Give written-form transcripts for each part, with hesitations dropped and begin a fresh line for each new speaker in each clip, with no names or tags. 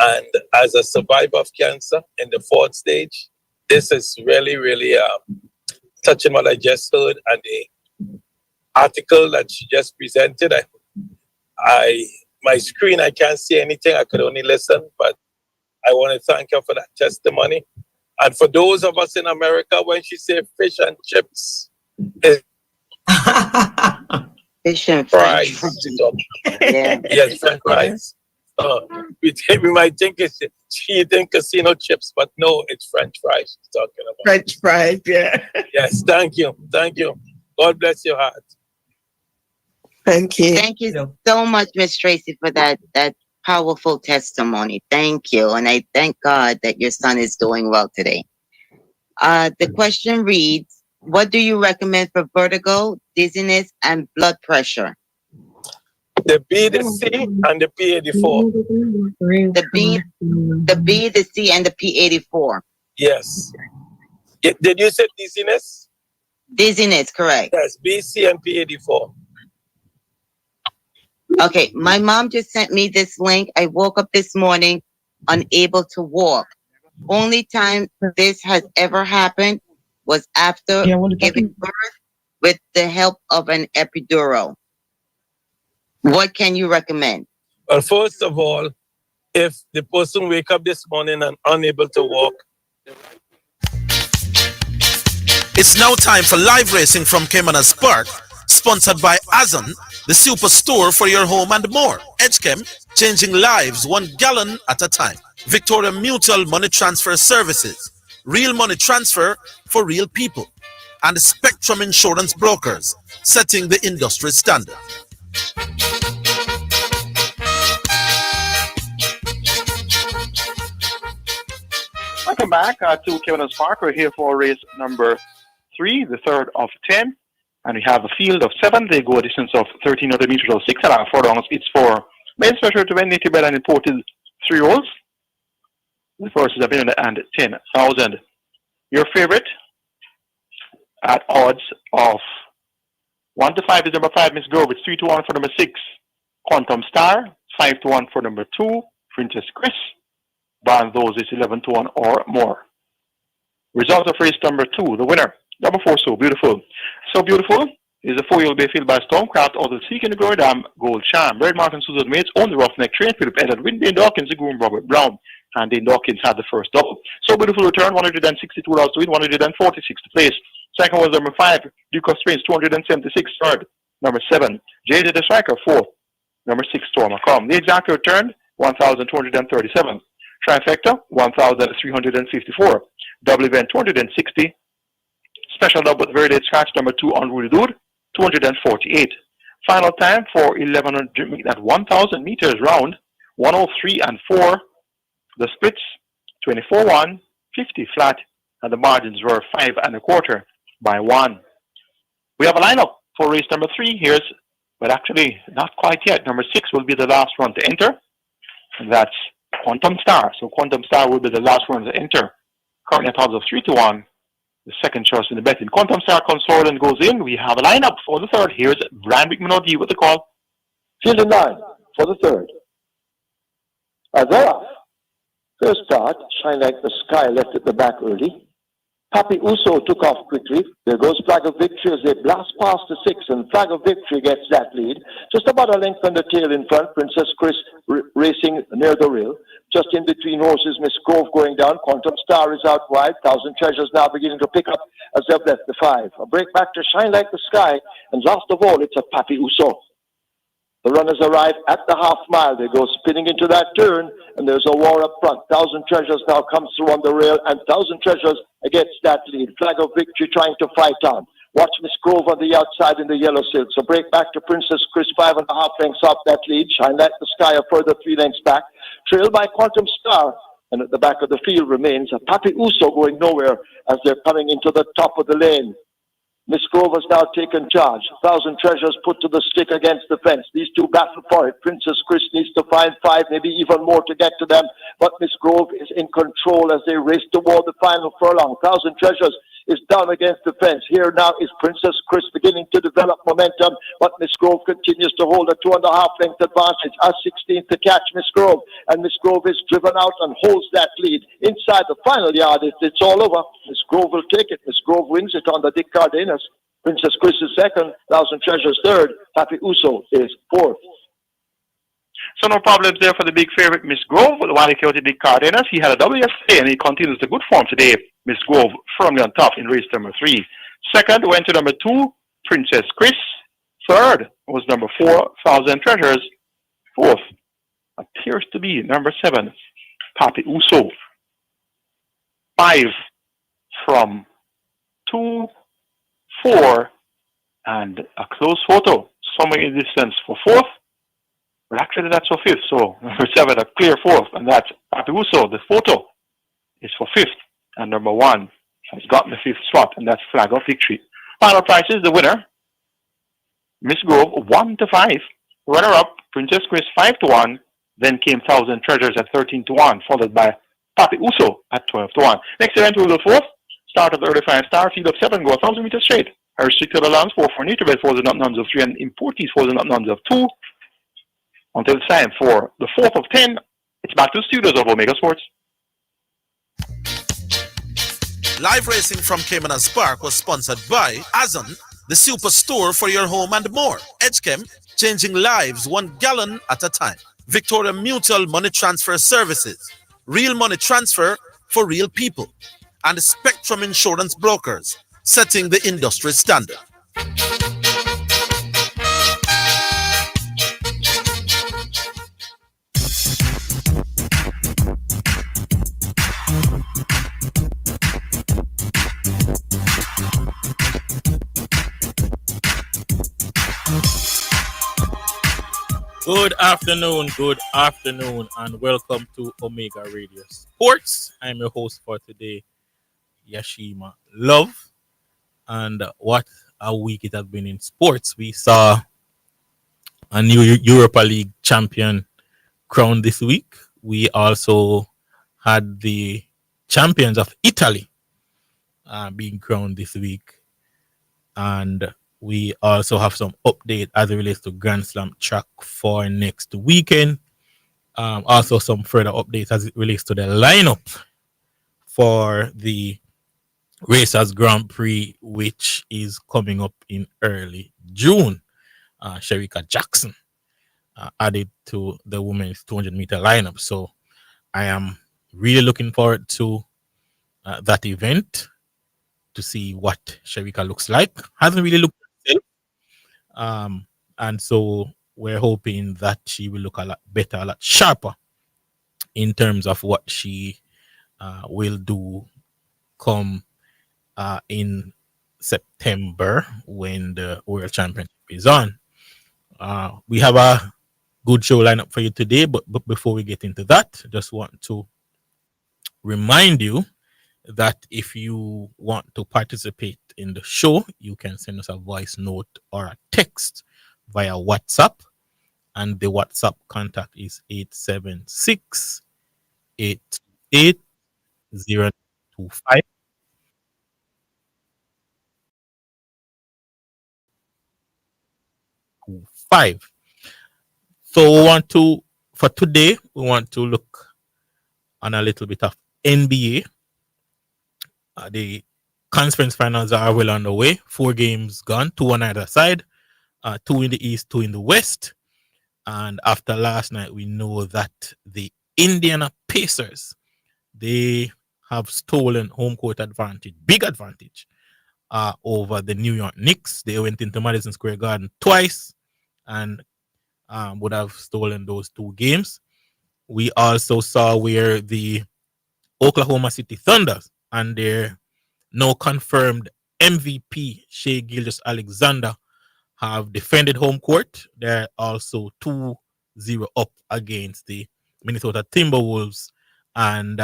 And as a survivor of cancer in the fourth stage, this is really, really touching what I just heard and the article that she just presented. My screen, I can't see anything. I could only listen, but I want to thank her for that testimony. And for those of us in America, when she said fish and chips, it's
fish and
fries.
Yeah.
Yes, French fries. We might think it's she think casino chips, but no, it's French fries she's talking about.
French fries, yeah.
Yes, thank you. God bless your heart.
Thank you.
Thank you so much, Miss Tracy, for that powerful testimony. Thank you. And I thank God that your son is doing well today. The question reads, what do you recommend for vertigo, dizziness, and blood pressure?
The B, the C, and the P84.
The B, the C, and the P84.
Yes. Did you say dizziness?
Dizziness, correct.
Yes, B, C, and P84.
Okay, my mom just sent me this link. I woke up this morning unable to walk. Only time this has ever happened was after giving birth with the help of an epidural. What can you recommend?
Well, first of all, if the person wake up this morning and unable to walk.
It's now time for live racing from Caymanas Park, sponsored by Azon, the superstore for your home and more. Edgechem, changing lives 1 gallon at a time. Victoria Mutual Money Transfer Services, real money transfer for real people. And Spectrum Insurance Brokers, setting the industry standard.
Welcome back to Caymanas Park. We're here for race number 3, the third of 10. And we have a field of 7. They go a distance of 1,300 meters or 6.5 furlongs. It's for male special to win native bred and imported 3-year-olds. The first is 1,110,000. Your favorite at odds of 1 to 5 is number 5, Miss Grove. It's 3 to 1 for number 6, Quantum Star. 5 to 1 for number 2, Princess Chris. Bar those is 11 to 1 or more. Result of race number 2, the winner. Number 4, So Beautiful. So Beautiful is a 4-year-old Bayfield by Stormcraft, out of Seek in the Glory Dam, Gold Charm. Red Martin Susan Mates own the Roughneck Train, Philip Elliott, Win Dane Dawkins, the groom Robert Brown, and Dane Dawkins had the first double. So Beautiful return, $162 to win, $146 to place. Second was number 5, Duke of Springs, $276. Third, number 7, Jaded the Striker, 4th. Number 6, Storm Come. The exact return, $1,237. Trifecta, $1,354. Double event, $260. Special double with very late scratch, number 2, Unruly Dude, $248. Final time for 1,100 at 1,000 meters round, 103 and 4. The splits, 24-1, 50 flat, and the margins were 5 1/4 by 1. We have a lineup for race number 3. But actually not quite yet. Number 6 will be the last one to enter, and that's Quantum Star. So Quantum Star will be the last one to enter. Currently at odds of 3 to 1. The second choice in the betting. Quantum Star comes forward and goes in. We have a lineup for the third. Here's Brian McMonody with the call.
Field in line for the third. Azara. First start, Shine Like the Sky left at the back early. Papi Uso took off quickly. There goes Flag of Victory as they blast past the 6, and Flag of Victory gets that lead. Just about a length on the tail in front. Princess Chris racing near the rail. Just in between horses, Miss Grove going down. Quantum Star is out wide. Thousand Treasures now beginning to pick up as they've left the 5. A break back to Shine Like the Sky. And last of all, it's a Papi Uso. The runners arrive at the half mile. They go spinning into that turn, and there's a war up front. Thousand Treasures now comes through on the rail, and Thousand Treasures gets that lead. Flag of Victory trying to fight on. Watch Miss Grove on the outside in the yellow silk. So break back to Princess Chris, 5.5 lengths up that lead. Shine Like the Sky a further 3 lengths back. Trailed by Quantum Star, and at the back of the field remains a Papi Uso going nowhere as they're coming into the top of the lane. Miss Grove has now taken charge. Thousand Treasures put to the stick against the fence. These two battle for it. Princess Chris needs to find 5, maybe even more to get to them. But Miss Grove is in control as they race toward the final furlong. Thousand Treasures is down against the fence. Here now is Princess Chris beginning to develop momentum, but Miss Grove continues to hold a 2.5 length advantage. A 16th to catch Miss Grove, and Miss Grove is driven out and holds that lead. Inside the final yard, it's all over. Miss Grove will take it. Miss Grove wins it on the Dick Cardenas. Princess Chris is second, Thousand Treasures third, Papi Uso is fourth.
So no problems there for the big favorite, Miss Grove. While he carried Dick Cardenas, he had a double yesterday, and he continues the good form today. Miss Grove firmly on top in race number 3. Second went to number 2, Princess Chris. Third was number 4, Thousand Treasures. Fourth appears to be number 7, Papi Uso. 5 from 2, 4, and a close photo somewhere in distance for 4th. But actually that's for 5th, so number 7 a clear 4th, and that's Papi Uso. The photo is for 5th, and number 1 has gotten the 5th spot, and that's Flag of Victory. Final prices, the winner, Miss Grove 1-5, runner-up Princess Chris 5-1, then came Thousand Treasures at 13-1, followed by Papi Uso at 12-1. Next event will go 4th, start of the early 5-star, field of 7, go 1,000 meters straight. A restricted allowance 4 for nature bed for the nuns of 3, and importees for the nuns of 2. Until it's time for the 4th of 10, it's back to the studios of Omega Sports.
Live racing from Caymanas Park was sponsored by Azon, the superstore for your home and more. Edgechem, changing lives 1 gallon at a time. Victoria Mutual Money Transfer Services, real money transfer for real people. And Spectrum Insurance Brokers, setting the industry standard.
Good afternoon, and welcome to Omega Radio Sports. I'm your host for today, Yashima Love. And what a week it has been in sports. We saw a new Europa League champion crowned this week. We also had the champions of Italy being crowned this week. And we also have some update as it relates to Grand Slam track for next weekend. Also some further updates as it relates to the lineup for the Racers Grand Prix, which is coming up in early June. Shericka Jackson added to the women's 200-meter lineup. So I am really looking forward to that event to see what Shericka looks like. Hasn't really looked and so we're hoping that she will look a lot better, a lot sharper in terms of what she will do come in September when the World Championship is on. We have a good show lineup for you today, but before we get into that, just want to remind you that if you want to participate in the show, you can send us a voice note or a text via WhatsApp, and the WhatsApp contact is 876 888 025. So for today, we want to look on a little bit of NBA. The conference finals are well underway. 4 games gone, 2 on either side, 2 in the East, 2 in the West. And after last night, we know that the Indiana Pacers, they have stolen home court advantage, big advantage, over the New York Knicks. They went into Madison Square Garden twice and would have stolen those 2 games. We also saw where the Oklahoma City Thunder and their now confirmed MVP, Shai Gilgeous-Alexander, have defended home court. They're also 2-0 up against the Minnesota Timberwolves, and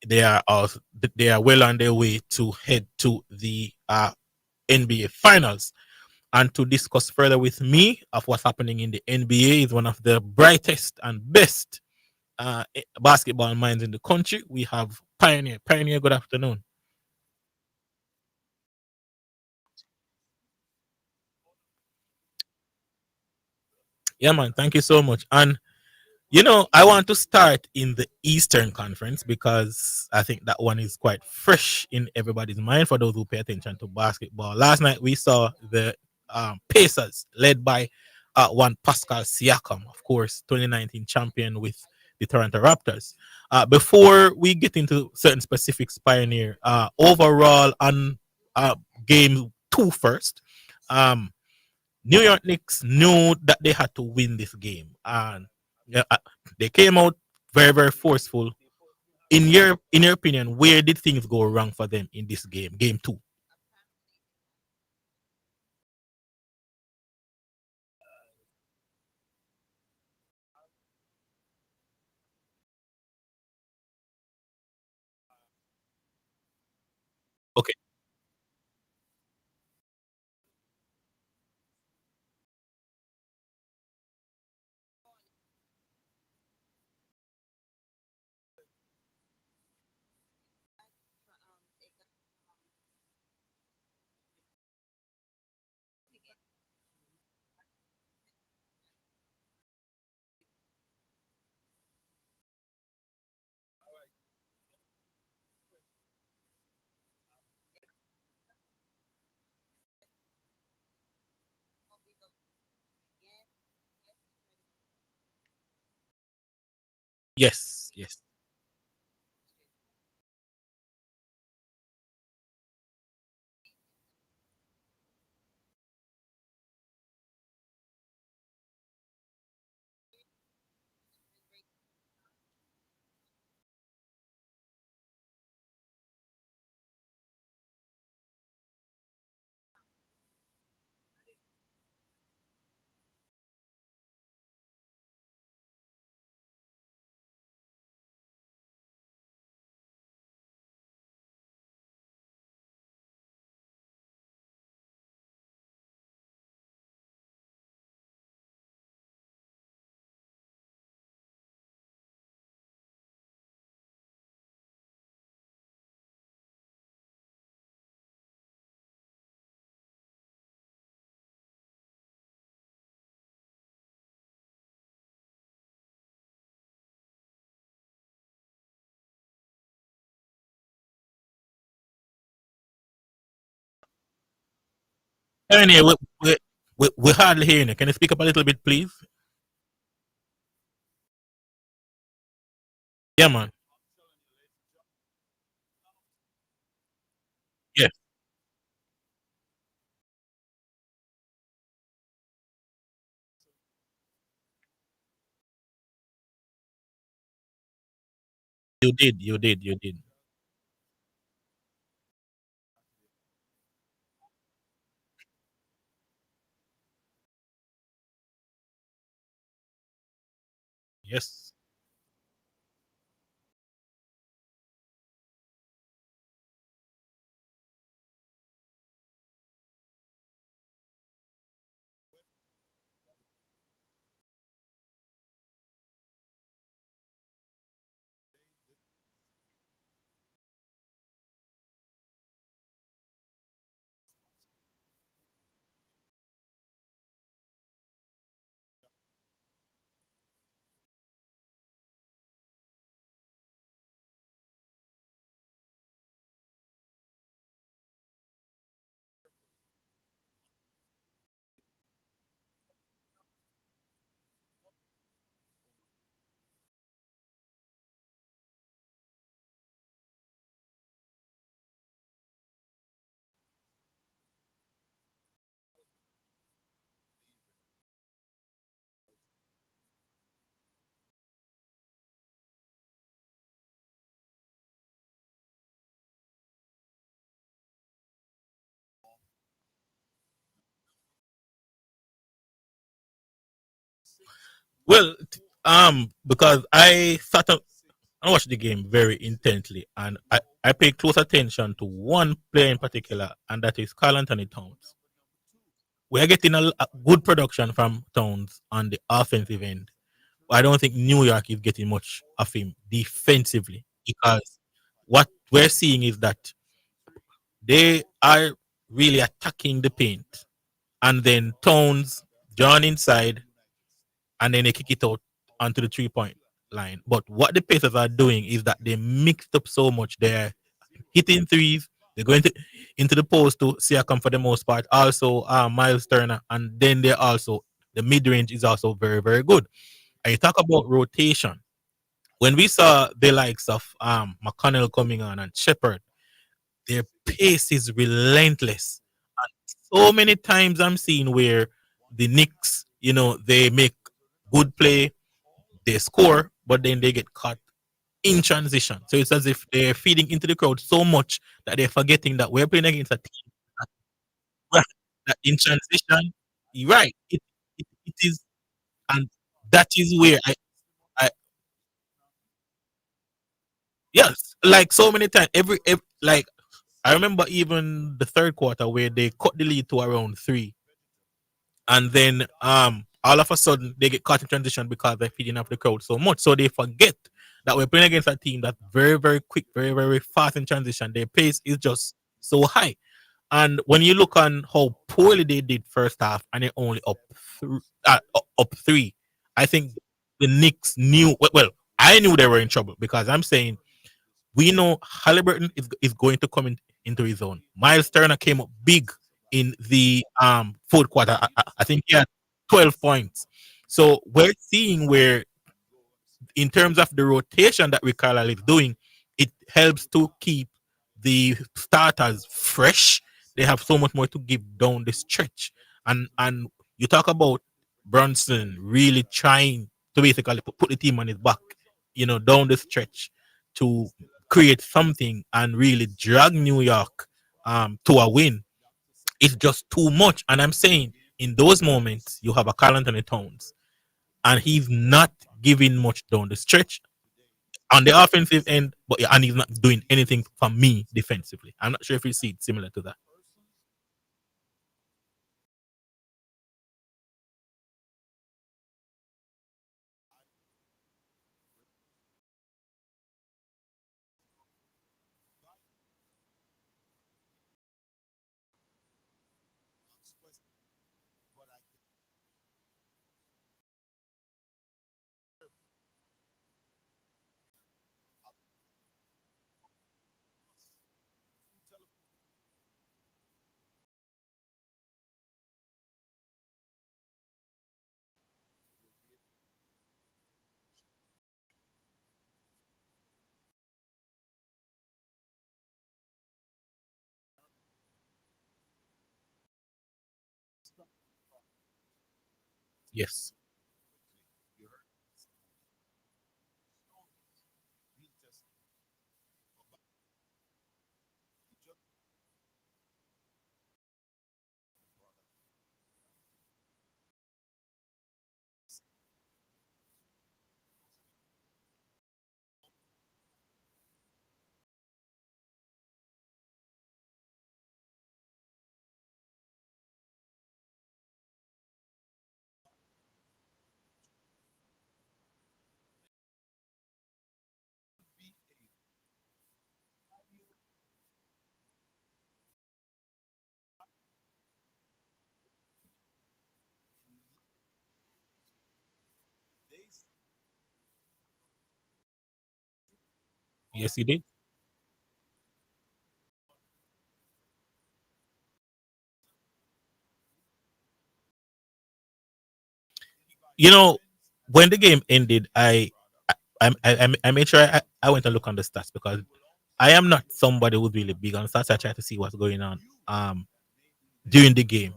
they are well on their way to head to the NBA Finals. And to discuss further with me of what's happening in the NBA is one of the brightest and best basketball minds in the country. We have Pioneer. Pioneer, good afternoon. Yeah, man. Thank you so much. And you know, I want to start in the Eastern Conference because I think that one is quite fresh in everybody's mind for those who pay attention to basketball. Last night we saw the Pacers led by one Pascal Siakam, of course, 2019 champion with the Toronto Raptors. Before we get into certain specifics, Pioneer, overall on game two first, um, New York Knicks knew that they had to win this game, and yeah, they came out very, very forceful. In your opinion, where did things go wrong for them in this game, game two? Okay, yes, yes, Anyway, we hardly hearing you. Can you speak up a little bit, please? Yeah, man. Yes, you did, you did, you did. Yes, well, because I sat up and watched the game very intently, and I paid close attention to one player in particular, and that is Carl Anthony Towns. We are getting a good production from Towns on the offensive end. I don't think New York is getting much of him defensively because what we're seeing is that they are really attacking the paint, and then Towns, John inside, and then they kick it out onto the 3 point line. But what the Pacers are doing is that they mixed up so much. They're hitting threes. They're going into the post to Siakam for the most part. Also, Miles Turner, and then they're also the mid range is also very very good. And you talk about rotation. When we saw the likes of McConnell coming on and Shepard, their pace is relentless. And so many times I'm seeing where the Knicks, they make good play, they score, but then they get caught in transition. So it's as if they're feeding into the crowd so much that they're forgetting that we're playing against a team that, that in transition, right? It is, and that is where I yes, like so many times, every like I remember even the third quarter where they cut the lead to around 3, and then all of a sudden they get caught in transition because they're feeding off the crowd so much, so they forget that we're playing against a team that's very very quick, very very fast in transition. Their pace is just so high, and when you look on how poorly they did first half and they're only up 3, I think the Knicks knew well. I knew they were in trouble because I'm saying we know Halliburton is going to come into his own. Miles Turner came up big in the fourth quarter. I think he had 12 points. So we're seeing where, in terms of the rotation that Rick Carlisle is doing, it helps to keep the starters fresh. They have so much more to give down the stretch. And you talk about Brunson really trying to basically put the team on his back, down the stretch to create something and really drag New York to a win. It's just too much. And I'm saying in those moments, you have a Karl Anthony Towns, and he's not giving much down the stretch on the offensive end, but and he's not doing anything for me defensively. I'm not sure if you see it similar to that. Yes. Yes, he did. You know, when the game ended, I made sure I went and look on the stats because I am not somebody who's really big on stats. I try to see what's going on during the game,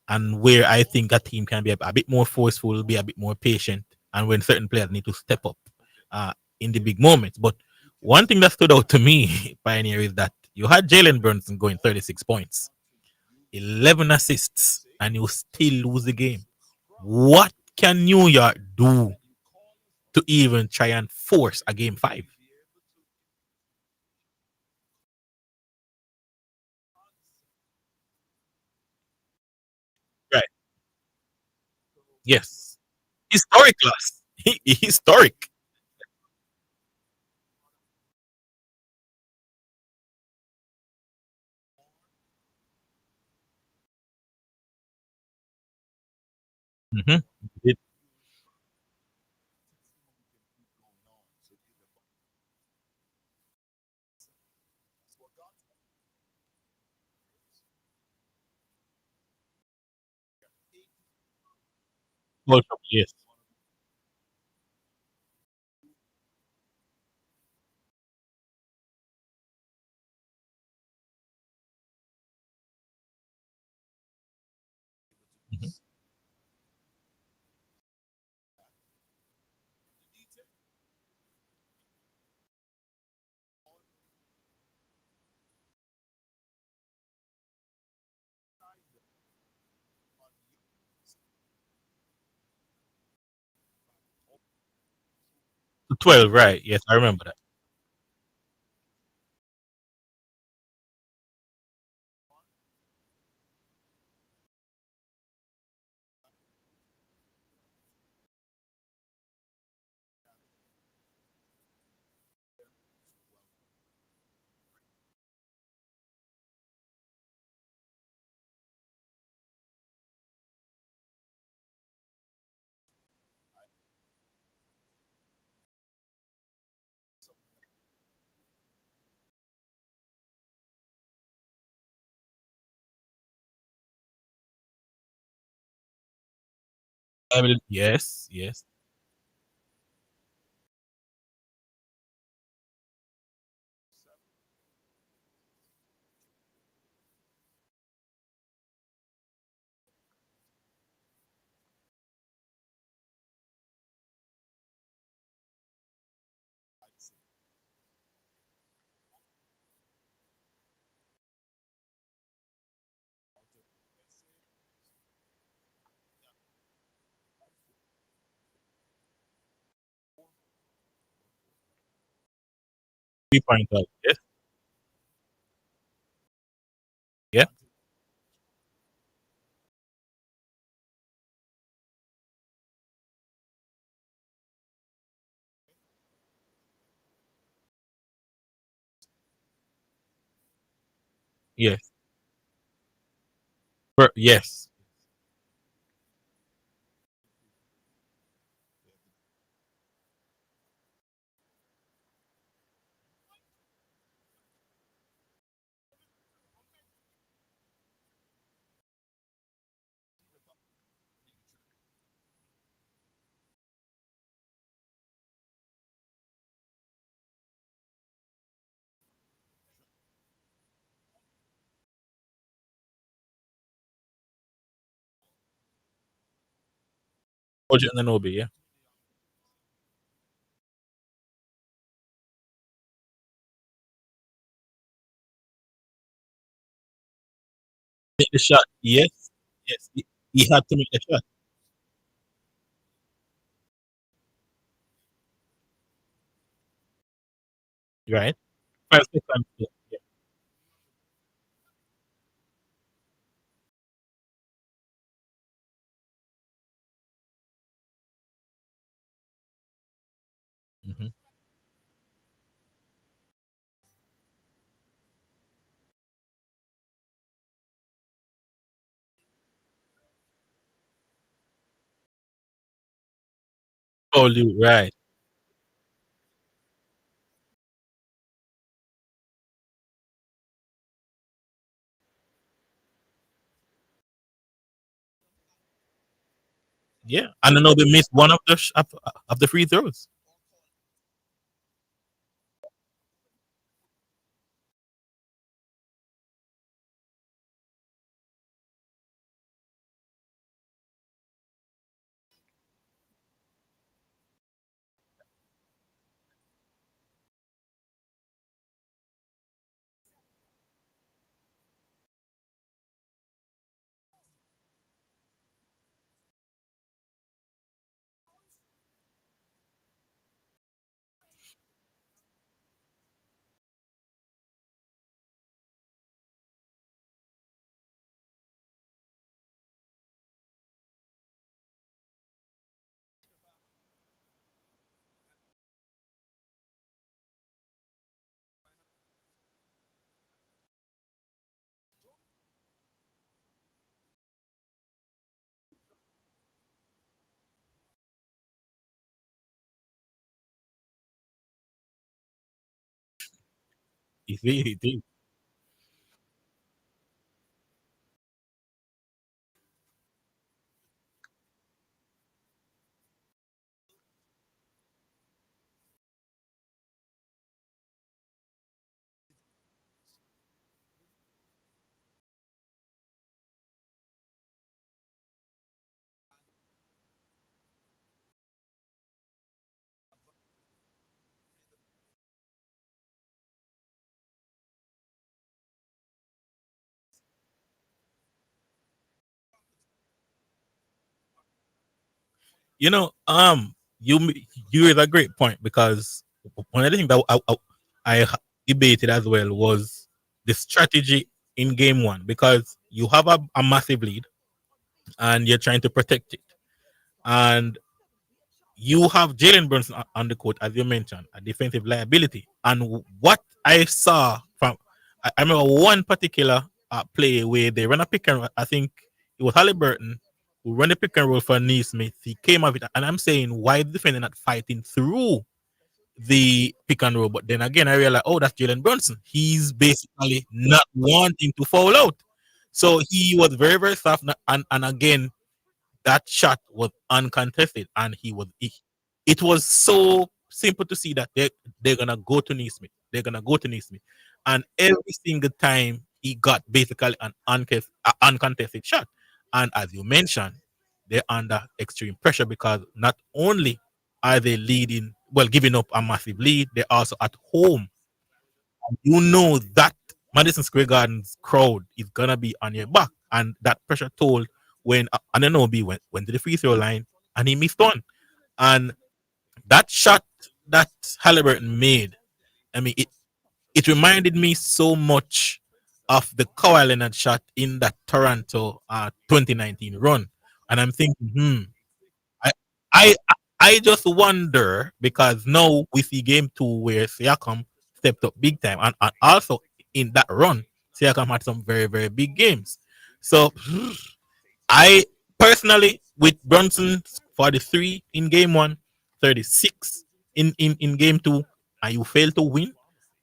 and where I think a team can be a bit more forceful, be a bit more patient, and when certain players need to step up in the big moments. But one thing that stood out to me, Pioneer, is that you had Jalen Brunson going 36 points, 11 assists, and you still lose the game. What can New York do to even try and force a game 5? Right. Yes. Historic loss. Historic. Mhm. World Cup, yes. Mhm. To 12, right? Yes, I remember that. Yes, yes. Three-point out. Yes. Yeah. Yes. Yes. Roger Ananobi, yeah. Take the shot. Yes. Yes. He had to make the shot. Right. 5 seconds. Yeah. Yeah. Mhm. Oh, right. Yeah. Ananobi missed one of of the free throws. He did. You know, you raise a great point because one of the things that I debated as well was the strategy in game one because you have a massive lead and you're trying to protect it, and you have Jalen Brunson on the court as you mentioned, a defensive liability. And what I saw from, I remember one particular play where they run a pick and roll. I think it was Halliburton who ran the pick and roll for Neesmith. He came of it, and I'm saying, why the defender not fighting through the pick and roll? But then again, I realized, oh, that's Jalen Brunson. He's basically not wanting to foul out. So he was very, very soft. And again, that shot was uncontested, and it was so simple to see that they're gonna go to Neesmith. They're gonna go to Neesmith, and every single time he got basically an uncontested shot. And as you mentioned, they're under extreme pressure because not only are they leading, well, giving up a massive lead, they're also at home. You know that Madison Square Garden's crowd is gonna be on your back, and that pressure told when Ananobi went to the free throw line and he missed one. And that shot that Halliburton made, I mean, it reminded me so much of the Kawhi Leonard shot in that Toronto 2019 run. And I'm thinking, I I I just wonder because now we see game two where Siakam stepped up big time, and also in that run, Siakam had some very, very big games. So I personally, with Brunson 43 in game one, 36 in game two, and you fail to win,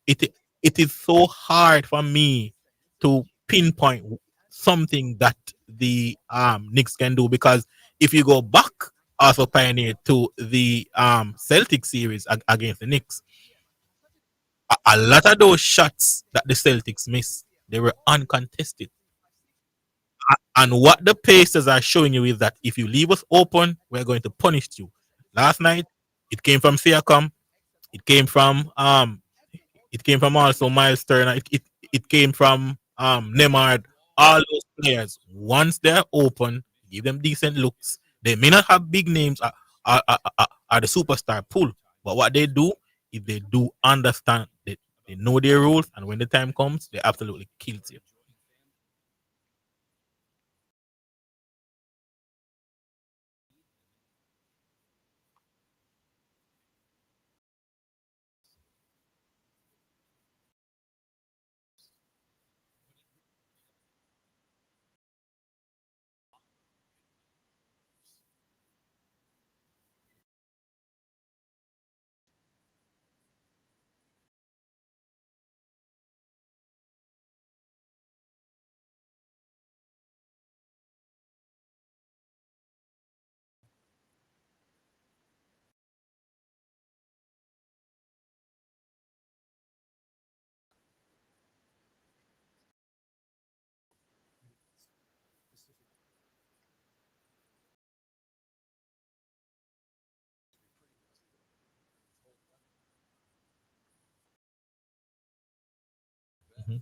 it it is so hard for me to pinpoint something that the Knicks can do because if you go back also pioneer to the Celtic series against the Knicks, a lot of those shots that the Celtics missed, they were uncontested. And what the Pacers are showing you is that if you leave us open, we're going to punish you. Last night, it came from Siakam. It came from also Miles Turner. It came from Nemard. All those players, once they're open, give them decent looks. They may not have big names are the superstar pool, but what they do is they do understand that they know their rules, and when the time comes, they absolutely kills you. Mhm.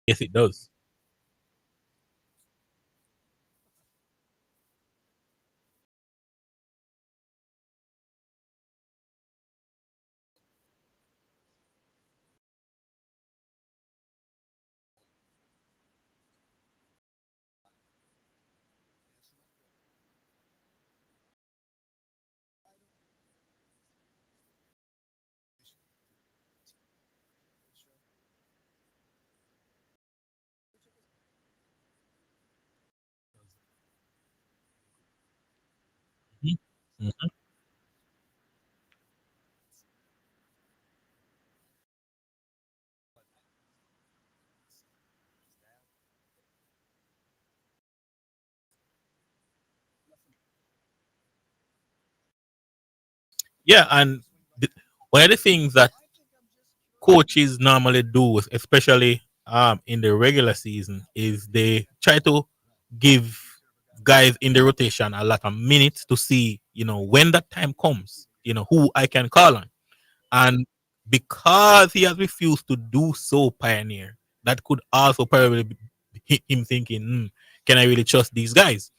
Yes, it does. Mhm. Mhm. Yeah, and one of the things that coaches normally do, especially in the regular season, is they try to give guys in the rotation a lot of minutes to see, when that time comes, who I can call on. And because he has refused to do so, Pioneer, that could also probably be him thinking, can I really trust these guys?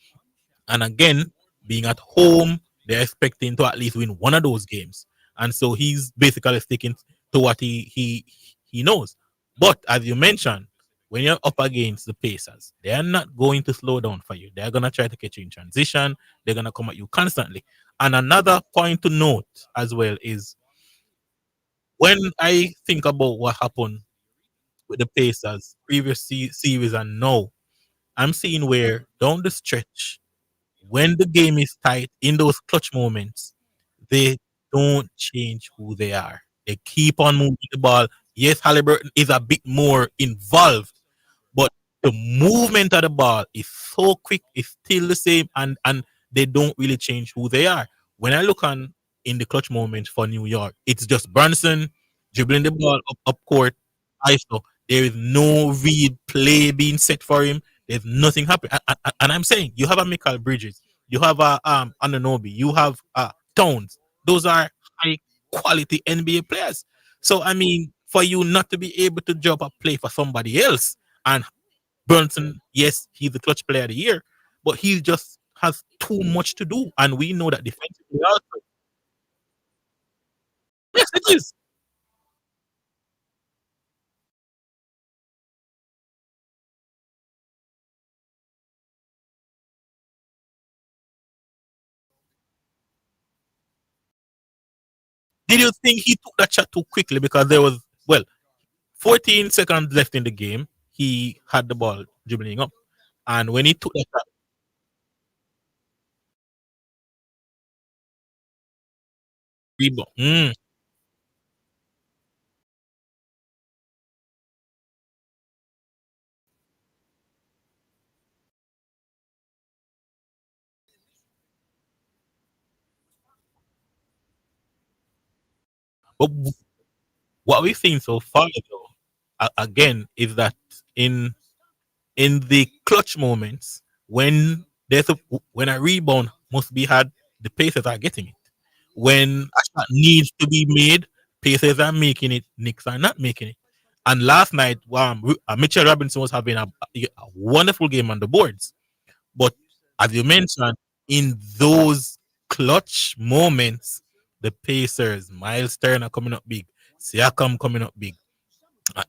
And again, being at home, they're expecting to at least win one of those games. And so he's basically sticking to what he knows. But as you mentioned, when you're up against the Pacers, they are not going to slow down for you. They're gonna try to catch you in transition. They're gonna come at you constantly. And another point to note as well is when I think about what happened with the Pacers previous series and now, I'm seeing where down the stretch, when the game is tight in those clutch moments, they don't change who they are. They keep on moving the ball. Yes, Halliburton is a bit more involved, but the movement of the ball is so quick, it's still the same, and they don't really change who they are. When I look on in the clutch moments for New York, it's just Brunson dribbling the ball up court, ISO. There is no read play being set for him. There's nothing happening. And I'm saying you have a Michael Bridges, you have a Anunoby, you have Towns. Those are high quality NBA players. So I mean, for you not to be able to drop a play for somebody else, and Brunson, yes, he's the clutch player of the year, but he just has too much to do, and we know that defensively also. Yes, it is. Did you think he took that shot too quickly because there was 14 seconds left in the game? He had the ball dribbling up, and when he took that shot, rebound. But what we've seen so far, though, again, is that in in the clutch moments when when a rebound must be had, the Pacers are getting it. When a shot needs to be made, Pacers are making it. Knicks are not making it. And last night, Mitchell Robinson was having a wonderful game on the boards. But as you mentioned, in those clutch moments, the Pacers, Miles Turner coming up big, Siakam coming up big,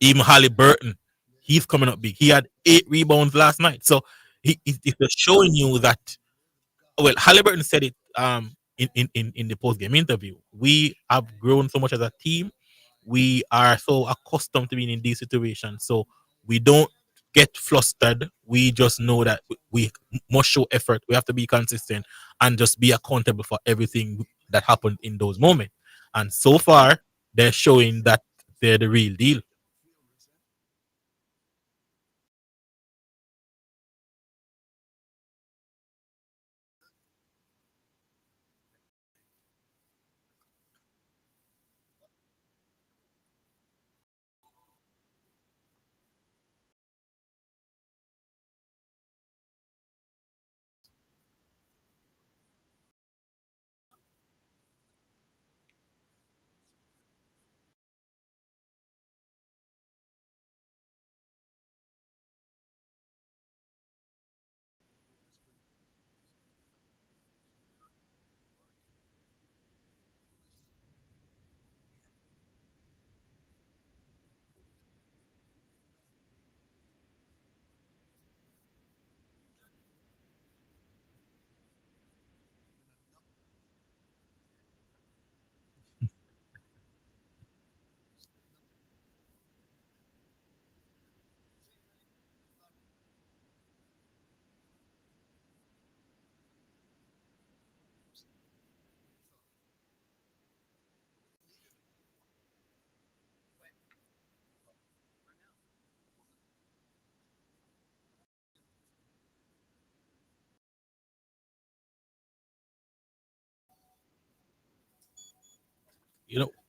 even Halliburton, he's coming up big. He had 8 rebounds last night. So it's just showing you that. Well, Halliburton said it in the post game interview. We have grown so much as a team. We are so accustomed to being in these situations. So we don't get flustered. We just know that we must show effort. We have to be consistent and just be accountable for everything that happened in those moments. And so far, they're showing that they're the real deal.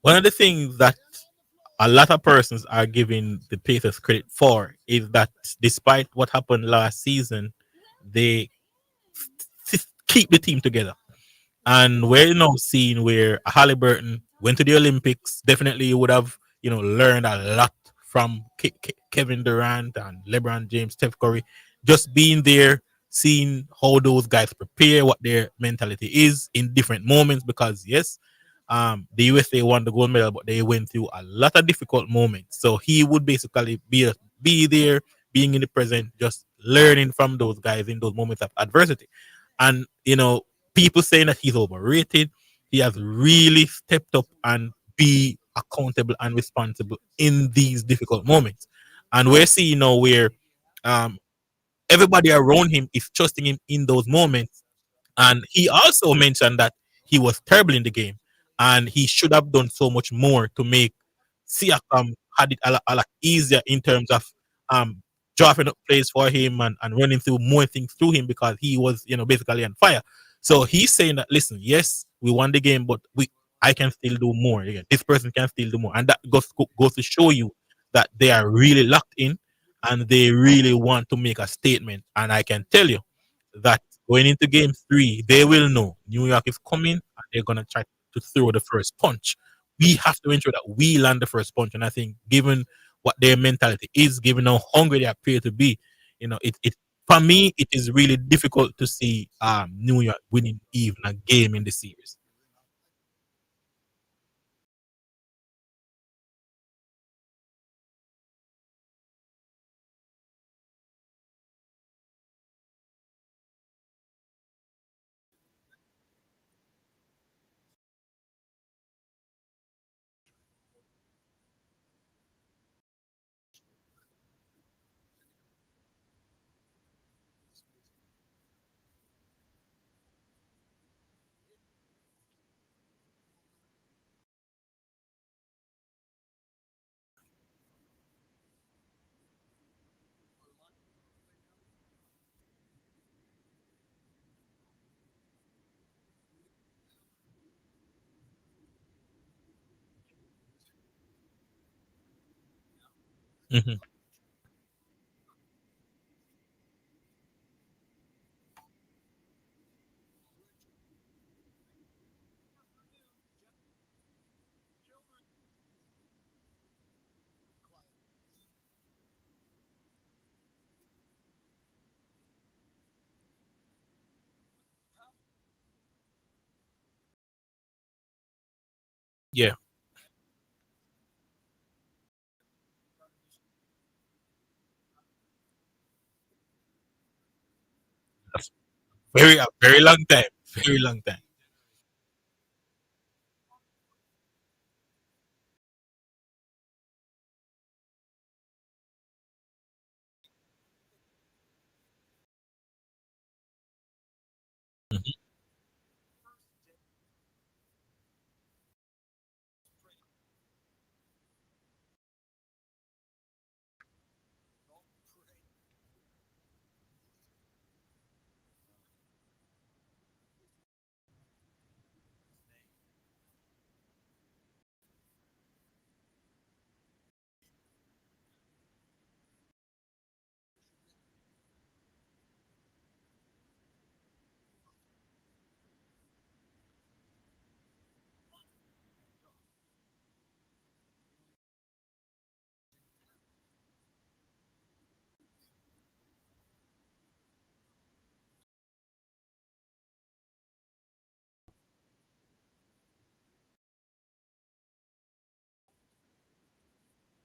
One of the things that a lot of persons are giving the Pacers credit for is that despite what happened last season, they keep the team together. And we're now seeing where Halliburton went to the Olympics. Definitely would have, learned a lot from Kevin Durant and LeBron James, Steph Curry, just being there, seeing how those guys prepare, what their mentality is in different moments. Because yes, the USA won the gold medal, but they went through a lot of difficult moments. So he would basically be there, being in the present, just learning from those guys in those moments of adversity. And people saying that he's overrated, he has really stepped up and be accountable and responsible in these difficult moments. And we're seeing now where um, everybody around him is trusting him in those moments. And he also mentioned that he was terrible in the game and he should have done so much more to make Siakam had it a lot easier in terms of drafting up plays for him and running through more things through him because he was, basically on fire. So he's saying that, listen, yes, we won the game, but I can still do more. Yeah, this person can still do more. And that goes to show you that they are really locked in and they really want to make a statement. And I can tell you that going into game 3, they will know New York is coming and they're going to try to throw the first punch. We have to ensure that we land the first punch. And I think given what their mentality is, given how hungry they appear to be, it for me, it is really difficult to see New York winning even a game in the series. Mm-hmm. Yeah, that's a very long time, very long time. Mhm.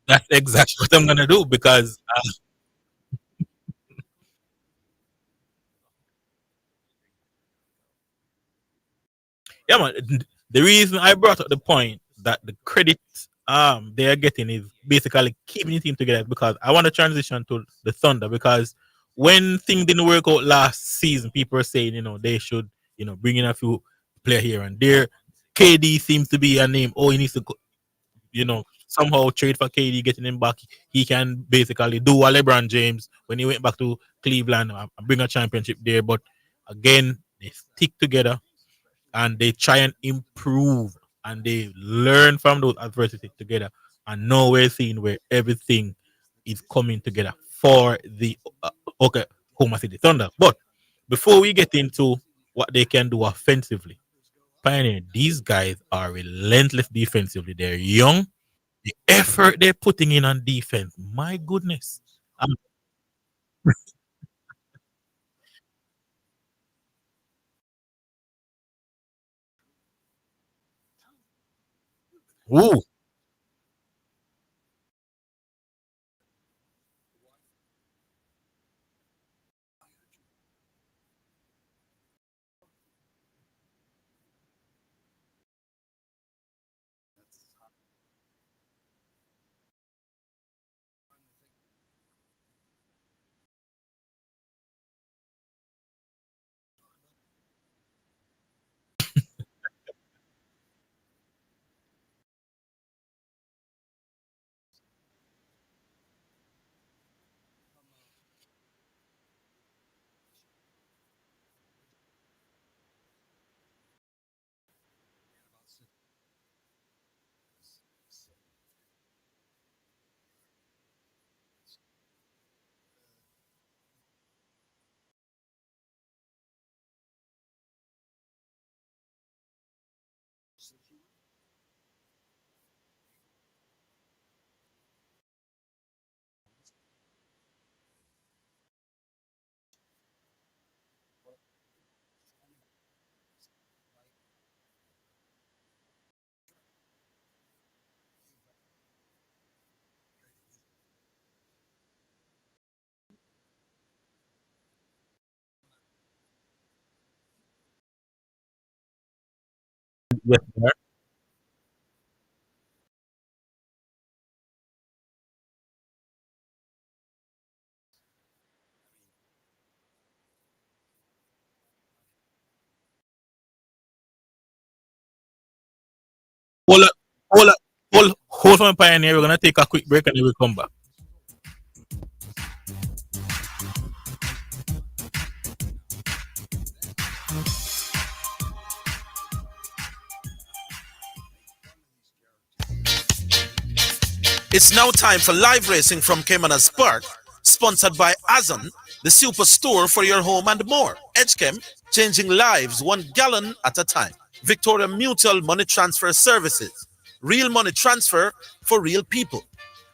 That's exactly what I'm gonna do because yeah, man. The reason I brought up the point that the credit they are getting is basically keeping the team together because I want to transition to the Thunder because when things didn't work out last season, people are saying they should bring in a few player here and there. KD seems to be a name. Oh, he needs to somehow trade for KD, getting him back. He can basically do what LeBron James when he went back to Cleveland and bring a championship there. But again, they stick together and they try and improve and they learn from those adversities together. And now we're seeing where everything is coming together for the Oklahoma City Thunder. But before we get into what they can do offensively. Pioneer, these guys are relentless defensively. They're young. The effort they're putting in on defense, my goodness. Um, ooh, yes, sir. Hold up, hold up, hold on, Pioneer. We're gonna take a quick break and then we'll come back.
It's now time for live racing from Caymanas Park, sponsored by Azon, the superstore for your home and more. Edgechem, changing lives 1 gallon at a time. Victoria Mutual Money Transfer Services, real money transfer for real people.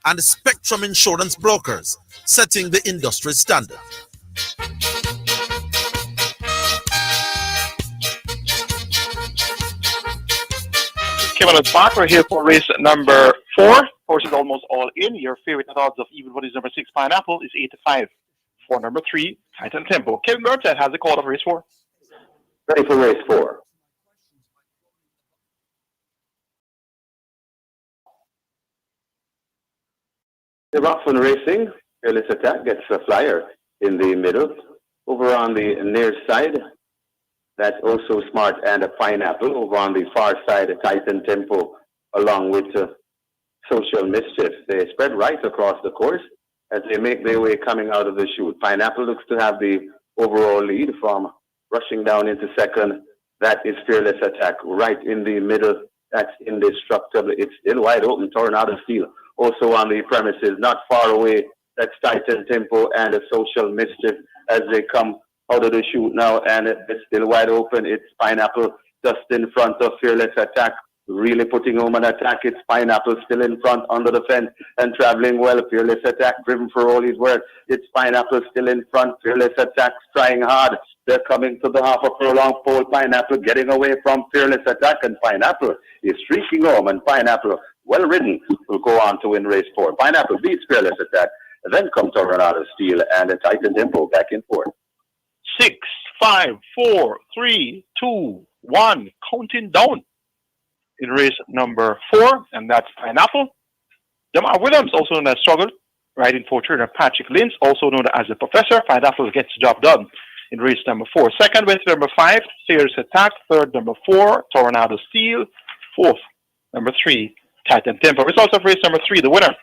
And Spectrum Insurance Brokers, setting the industry standard.
Kevin Park, we're here for race number 4. Horse is almost all in. Your favorite odds of even what is number 6, Pineapple, is 8 to 5. For number 3, Titan Tempo. Kevin Burnside has the call of race 4.
Ready for race 4. The Rockford Racing, Fearless Attack gets a flyer in the middle. Over on the near side, that's also Smart and a Pineapple. Over on the far side, a Titan Tempo, along with Social Mischief. They spread right across the course as they make their way coming out of the chute. Pineapple looks to have the overall lead from rushing down into second. That is Fearless Attack right in the middle. That's indestructible. It's still wide open. Tornado Steel also on the premises, not far away. That's Titan Tempo and a Social Mischief as they come out of the chute now, and it's still wide open. It's Pineapple just in front of Fearless Attack, really putting home an attack. It's Pineapple still in front under the fence and traveling well. Fearless Attack driven for all his worth. It's Pineapple still in front. Fearless Attack trying hard. They're coming to the half a furlong pole. Pineapple getting away from Fearless Attack, and Pineapple is streaking home, and Pineapple, well ridden, will go on to win race 4. Pineapple beats Fearless Attack, and then comes Tornado Steel and a Titan Tempo back in 4.
6, 5, 4, 3, 2, 1. Counting down in race number 4, and that's Pineapple. Jamar Williams, also known as Struggle, riding for trainer Patrick Lynch, also known as the Professor. Pineapple gets the job done in race number 4. Second, with number 5, Fearless Attack. Third, number 4, Tornado Steel. Fourth, number 3, Titan Tempo. Results of race number 3, the winner.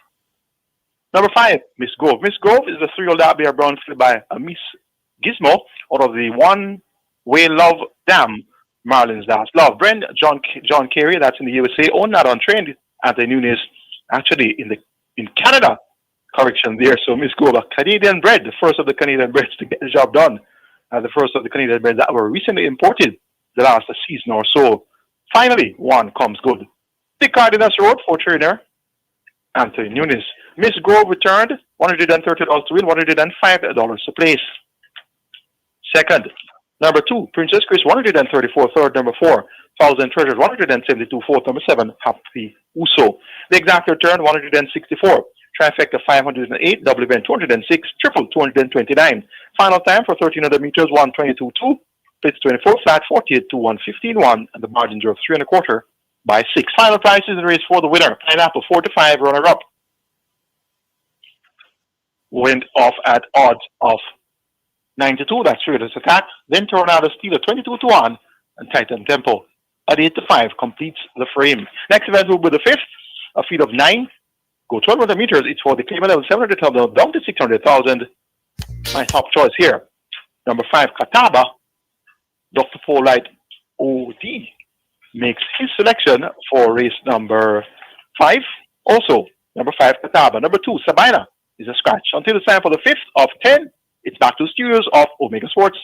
Number 5, Miss Grove. Miss Grove is the 3-year-old Derby Brown filled by a Miss Gizmo out of the One-Way Love Dam, Marlin's Last Love. Brand John Carey, that's in the USA, owned, not untrained. Anthony Nunes, actually in Canada. Correction there. So Miss Grove, a Canadian bred, the first of the Canadian breds to get the job done the first of the Canadian brands that were recently imported the last season or so. Finally, one comes good. The Cardenas Road for trainer Anthony Nunes. Miss Grove returned $130 to win, $105 to place. Second, number 2, Princess Chris, 134. Third, number 4, Thousand Treasures, 172. Fourth, number 7, Happy Uso. The exact return, 164. Trifecta, 508. Double event, 206. Triple, 229. Final time for 1300 meters, 122.2. Splits 24, flat 48 to 115.1, and the margin drove 3 1/4 by 6. Final prices in the race for the winner. Pineapple, 4 to 5, runner-up. Went off at odds of 92, that's Fearless Attack. Then Tornado Stealer, 22 to 1, and Titan Tempo at 8 to 5 completes the frame. Next event will be the 5th, a field of 9. Go 1200 meters. It's for the claimant level 700,000 down to 600,000. My top choice here. Number 5, Kataba. Dr. Polite OD makes his selection for race number 5. Also, number 5, Kataba. Number 2, Sabina is a scratch. Until it's time for the 5th of 10, it's back to studios of Omega Sports.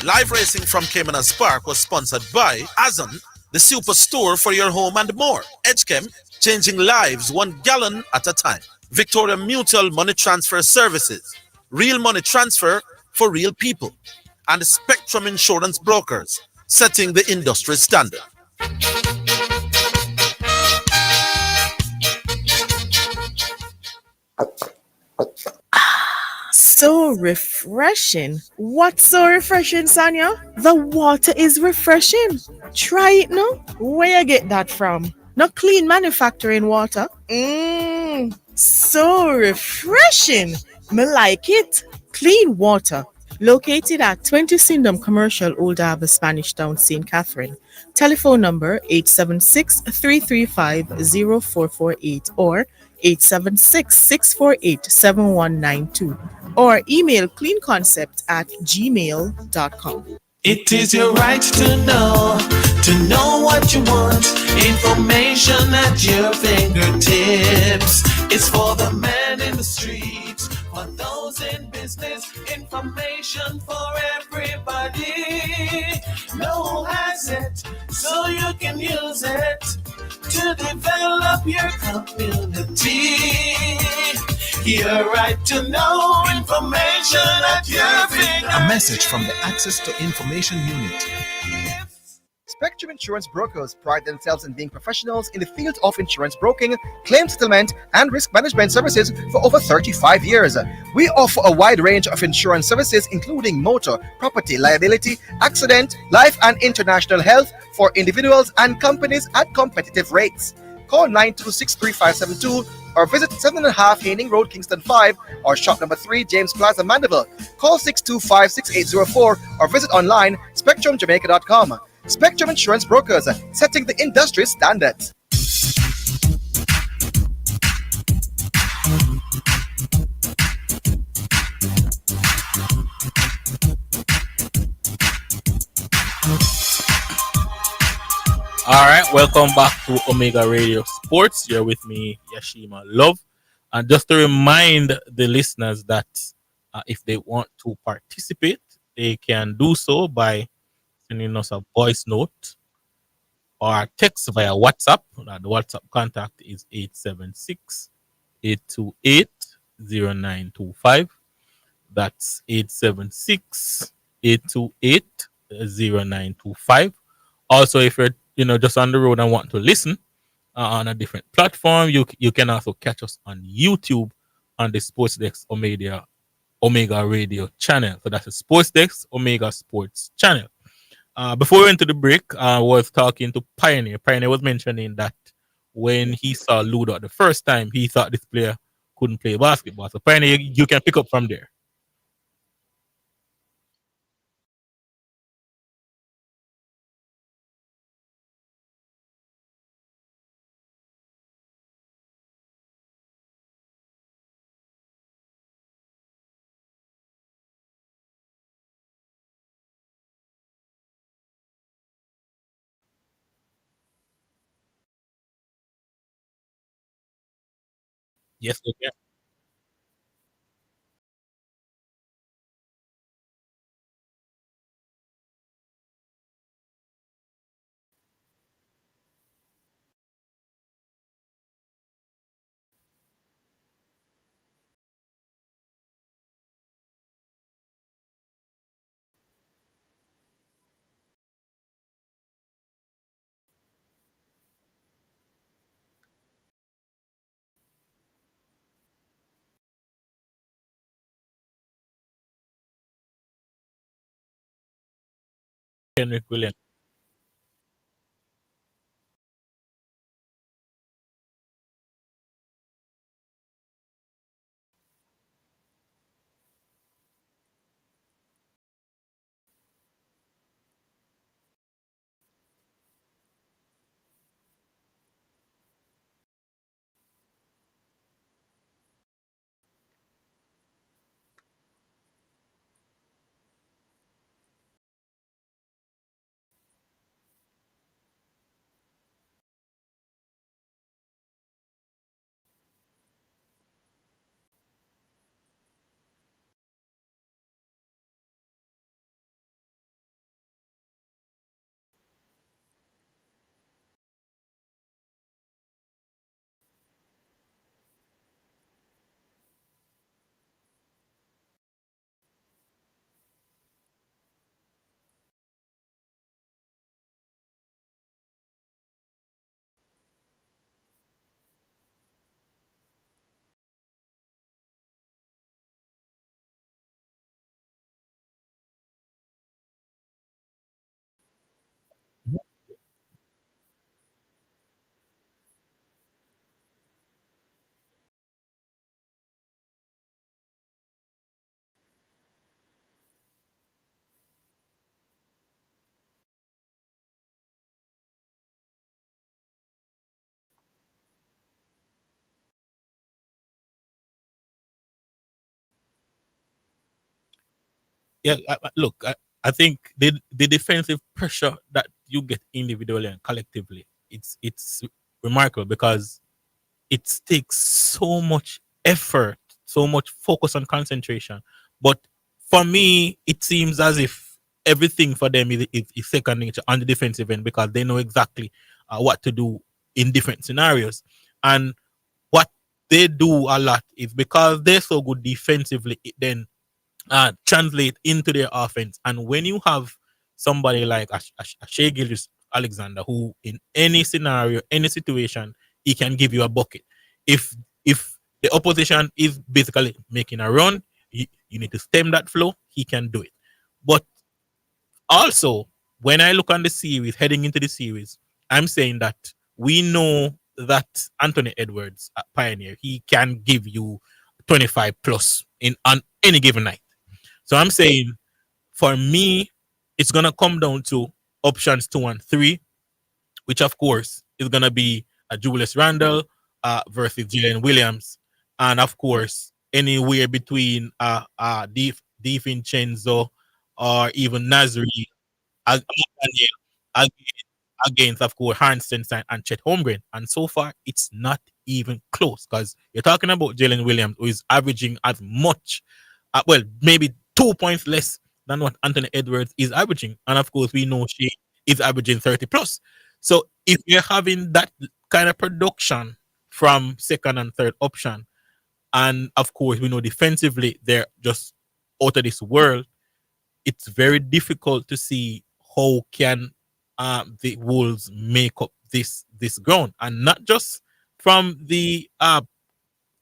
Live racing from Caymanas Park was sponsored by Azon, the superstore for your home and more. Edgechem, changing lives 1 gallon at a time. Victoria Mutual Money Transfer Services, real money transfer for real people. And Spectrum Insurance Brokers, setting the industry standard.
So refreshing. What's so refreshing, Sanya? The water is refreshing. Try it now. Where you get that from? Not clean manufacturing water. So refreshing. Me like it. Clean water. Located at 20 Syndham Commercial, Old Harbour, Spanish Town, St. Catherine. Telephone number 876-335-0448 or 876-648-7192 or email cleanconcept@gmail.com.
It is your right to know what you want. Information at your fingertips. It's for the man in the streets, for those in business. Information for everybody. No has it, so you can use it to develop your community. Your right to know information at your fingertips.
A message from the Access to Information Unit. Spectrum Insurance Brokers pride themselves in being professionals in the field of insurance broking, claim settlement, and risk management services for over 35 years. We offer a wide range of insurance services, including motor, property, liability, accident, life, and international health for individuals and companies at competitive rates. Call 926-3572 or visit 7.5 Haining Road, Kingston 5, or shop number 3, James Plaza, Mandeville. Call 625-6804 or visit online spectrumjamaica.com. Spectrum Insurance Brokers, setting the industry standards.
All right, welcome back to Omega Radio Sports. You're with me, Yashima Love. And just to remind the listeners that if they want to participate, they can do so by sending us a voice note or text via WhatsApp. The WhatsApp contact is 876-828-0925. That's 876-828-0925. Also, if you're just on the road and want to listen on a different platform, you can also catch us on YouTube on the Sports Desk Omega Radio channel. So that's the Sports Desk Omega Sports channel. Before we went to the break, I was talking to Pioneer. Pioneer was mentioning that when he saw Ludo the first time, he thought this player couldn't play basketball. So Pioneer, you can pick up from there. Yes, we can. Henrik Williams. Yeah, look, I think the defensive pressure that you get individually and collectively, it's remarkable because it takes so much effort, so much focus and concentration. But for me, it seems as if everything for them is second nature on the defensive end because they know exactly what to do in different scenarios. And what they do a lot is because they're so good defensively, it then translate into their offense. And when you have somebody like a Shea Gilgis Alexander, who in any scenario, any situation, he can give you a bucket. If the opposition is basically making a run, you need to stem that flow. He can do it. But also, when I look on the series, heading into the series, I'm saying that we know that Anthony Edwards at Pioneer, he can give you 25 plus in on any given night. So I'm saying for me, it's gonna come down to options 2 and 3, which of course is gonna be a Julius Randle versus Jalen Williams, and of course anywhere between DiVincenzo or even Nasri against of course Harnstein and Chet Holmgren. And so far it's not even close because you're talking about Jalen Williams, who is averaging as much well, maybe 2 points less than what Anthony Edwards is averaging. And of course, we know she is averaging 30 plus. So if you're having that kind of production from second and third option, and of course, we know defensively they're just out of this world, it's very difficult to see how can the Wolves make up this ground, and not just from the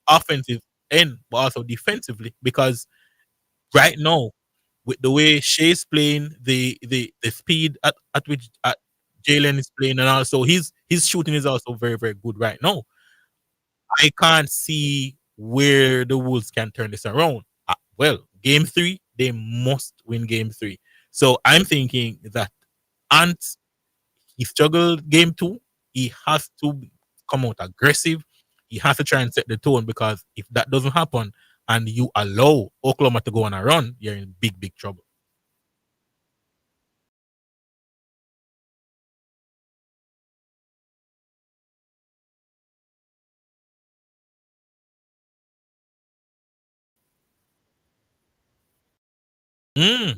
offensive end, but also defensively, because right now, with the way Shea's playing, the speed at which Jalen is playing, and also his shooting is also very very good right now. I can't see where the Wolves can turn this around. Well, game 3 they must win game 3. So I'm thinking that Ant, he struggled game 2. He has to come out aggressive. He has to try and set the tone, because if that doesn't happen and you allow Oklahoma to go on a run, you're in big, big trouble. Mm.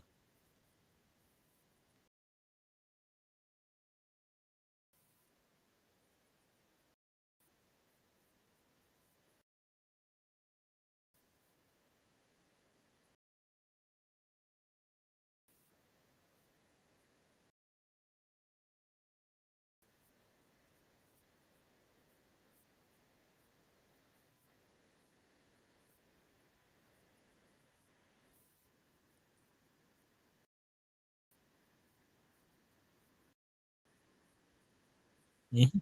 Mhm.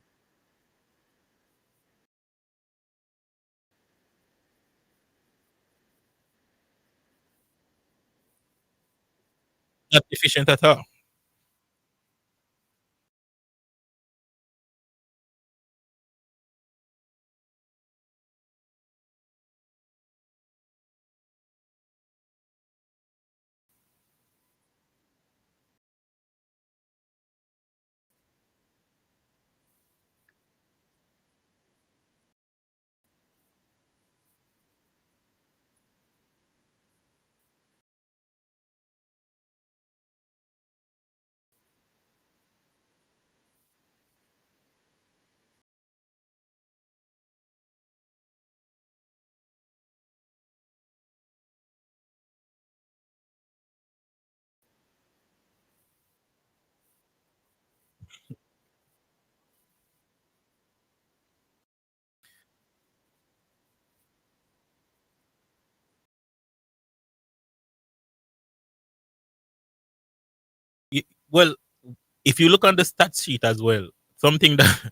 Not efficient at all. Well, if you look on the stat sheet as well, something that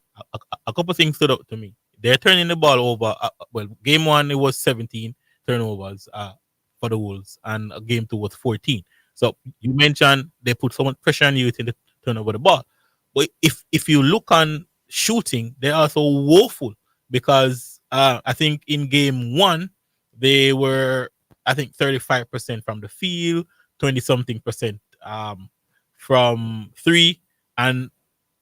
a couple things stood out to me. They're turning the ball over. Well, game one it was 17 turnovers for the Wolves, and game two was 14. So you mentioned they put so much pressure on you to turn over the ball. But if you look on shooting, they're also woeful because I think in game one they were, I think, 35% from the field, 20 something percent from three, and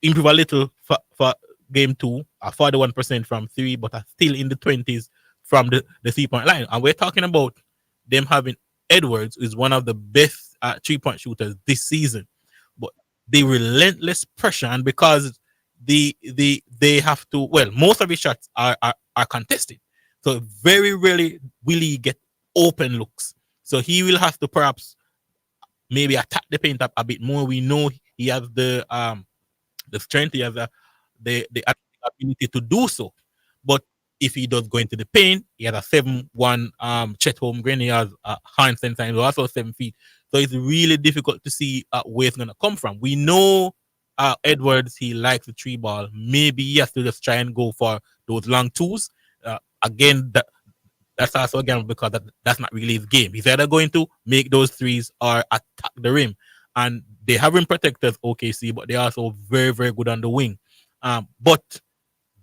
improve a little for game two, 41% from three, but are still in the 20s from the 3 point line. And we're talking about them having Edwards, who is one of the best 3 point shooters this season. But the relentless pressure, and because they have to, well, most of his shots are contested. So very rarely will he get open looks. So he will have to perhaps maybe attack the paint up a bit more. We know he has the strength, he has the ability to do so. But if he does go into the paint, he has a 7-1 Chet Holmgren, he has Hans Senstein, who also 7 feet. So it's really difficult to see where it's gonna come from. We know Edwards, he likes the three ball. Maybe he has to just try and go for those long twos. Again, that's also again because that's not really his game. He's either going to make those threes or attack the rim. And they have rim protectors, OKC, but they're also very, very good on the wing. But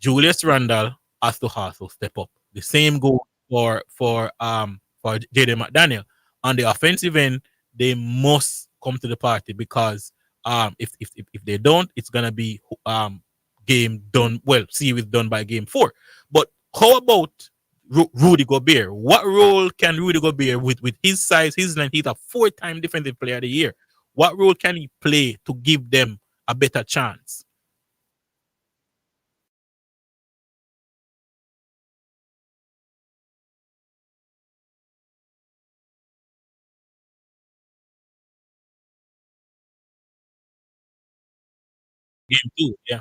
Julius Randle has to also step up. The same goes for Jaden McDaniel. On the offensive end, they must come to the party because if they don't, it's gonna be game done, well, series done by game four. But how about Rudy Gobert? What role can Rudy Gobert, with his size, his length, he's a 4-time defensive player of the year. What role can he play to give them a better chance? Game two, yeah.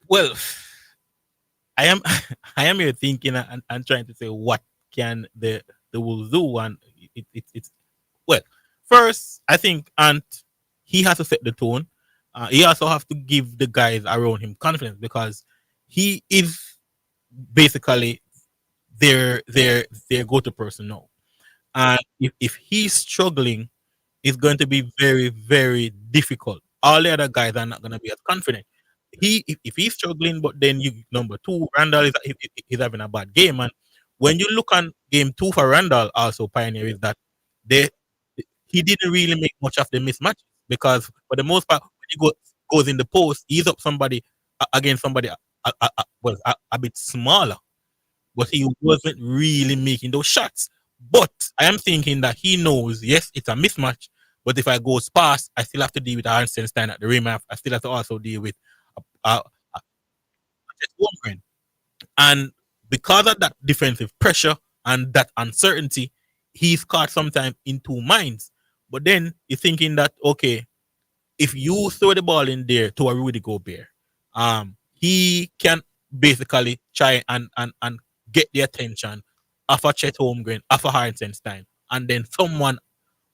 Well, I am I am here thinking and trying to say what can the Wolves do, and it's well. First, I think Ant he has to set the tone. He also have to give the guys around him confidence because he is basically their go-to person now. And if he's struggling, it's going to be very, very difficult. All the other guys are not going to be as confident. If he's struggling, but then you number two, Randall is having a bad game. And when you look on game two for Randall, also Pioneer is that they he didn't really make much of the mismatch because for the most part, when he goes in the post, he's up somebody against somebody a bit smaller, but he wasn't really making those shots. But I am thinking that he knows, yes, it's a mismatch, but if I go past, I still have to deal with Arnstenstein at the rim. I still have to also deal with Holmgren. And because of that defensive pressure and that uncertainty, he's caught sometimes in two minds. But then you're thinking that, okay, if you throw the ball in there to a Rudy Gobert, he can basically try and get the attention of a Chet Holmgren, of a Hartenstein, and then someone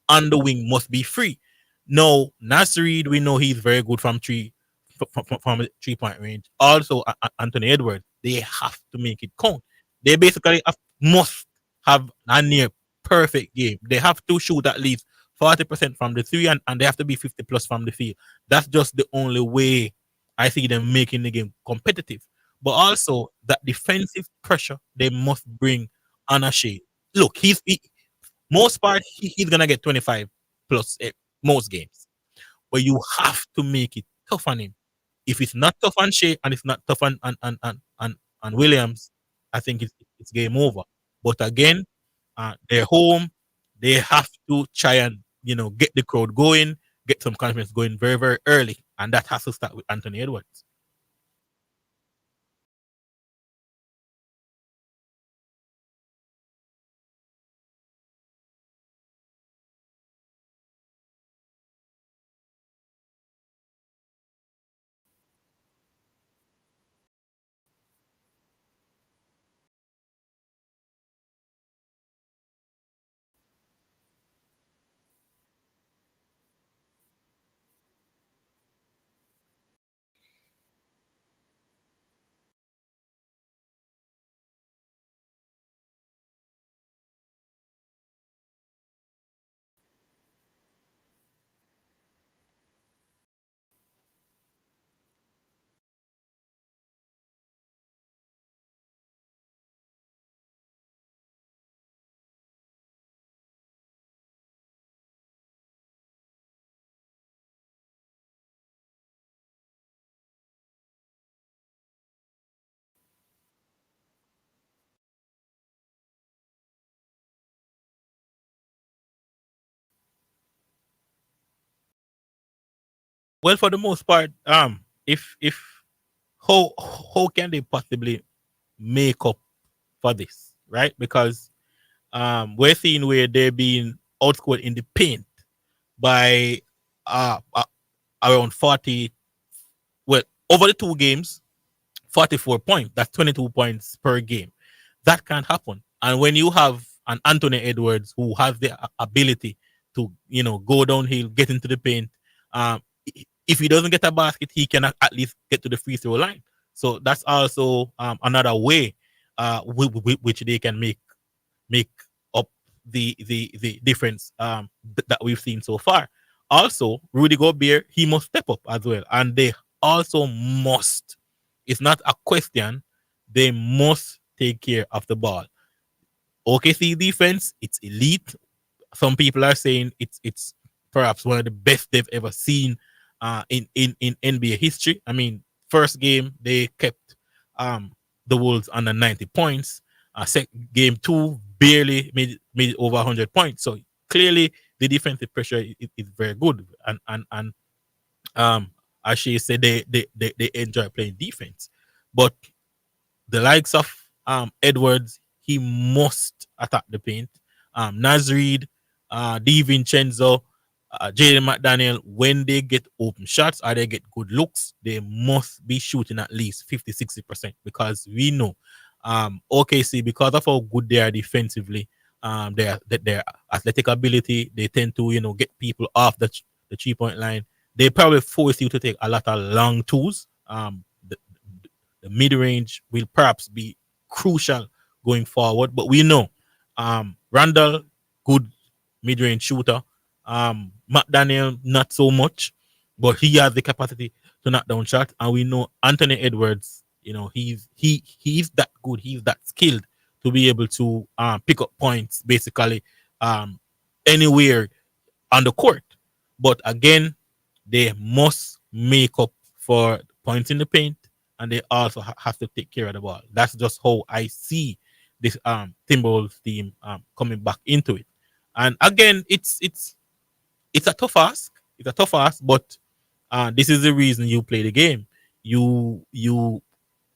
on the wing must be free. Now, Nasrid, we know he's very good from from 3-point range. Also, Anthony Edwards, they have to make it count. They basically must have a near perfect game. They have to shoot at least 40% from the three, and they have to be 50 plus from the field. That's just the only way I see them making the game competitive. But also that defensive pressure they must bring on a shade. Look, most part he's gonna get 25 plus most games, but you have to make it tough on him. If it's not tough on Shea and it's not tough on Williams, I think it's game over. But again, they're home. They have to try and get the crowd going, get some confidence going very, very early, and that has to start with Anthony Edwards. Well, for the most part, if how can they possibly make up for this, right? Because we're seeing where they're being outscored in the paint by around 40. Well, over the two games, 44 points. That's 22 points per game. That can't happen. And when you have an Anthony Edwards who has the ability to go downhill, get into the paint, if he doesn't get a basket, he can at least get to the free throw line. So that's also another way which they can make up the difference that we've seen so far. Also, Rudy Gobert, he must step up as well, and they also must. It's not a question. They must take care of the ball. OKC defense, it's elite. Some people are saying it's perhaps one of the best they've ever seen in NBA history. I mean, first game they kept the Wolves under 90 points. Game two barely made it over 100 points. So clearly the defensive pressure is very good. And as she said, they enjoy playing defense. But the likes of Edwards, he must attack the paint. Nasrid, DiVincenzo, Jaden McDaniel, when they get open shots or they get good looks, they must be shooting at least 50-60% because we know OKC, because of how good they are defensively, their athletic ability, they tend to get people off the 3-point line. They probably force you to take a lot of long twos. The mid range will perhaps be crucial going forward, but we know Randall, good mid range shooter. McDaniel, not so much, but he has the capacity to knock down shots. And we know Anthony Edwards, he's that good, he's that skilled to be able to pick up points basically anywhere on the court. But again, they must make up for points in the paint, and they also have to take care of the ball. That's just how I see this Timberwolves team coming back into it. And again, it's a tough ask. It's a tough ask, but this is the reason you play the game. You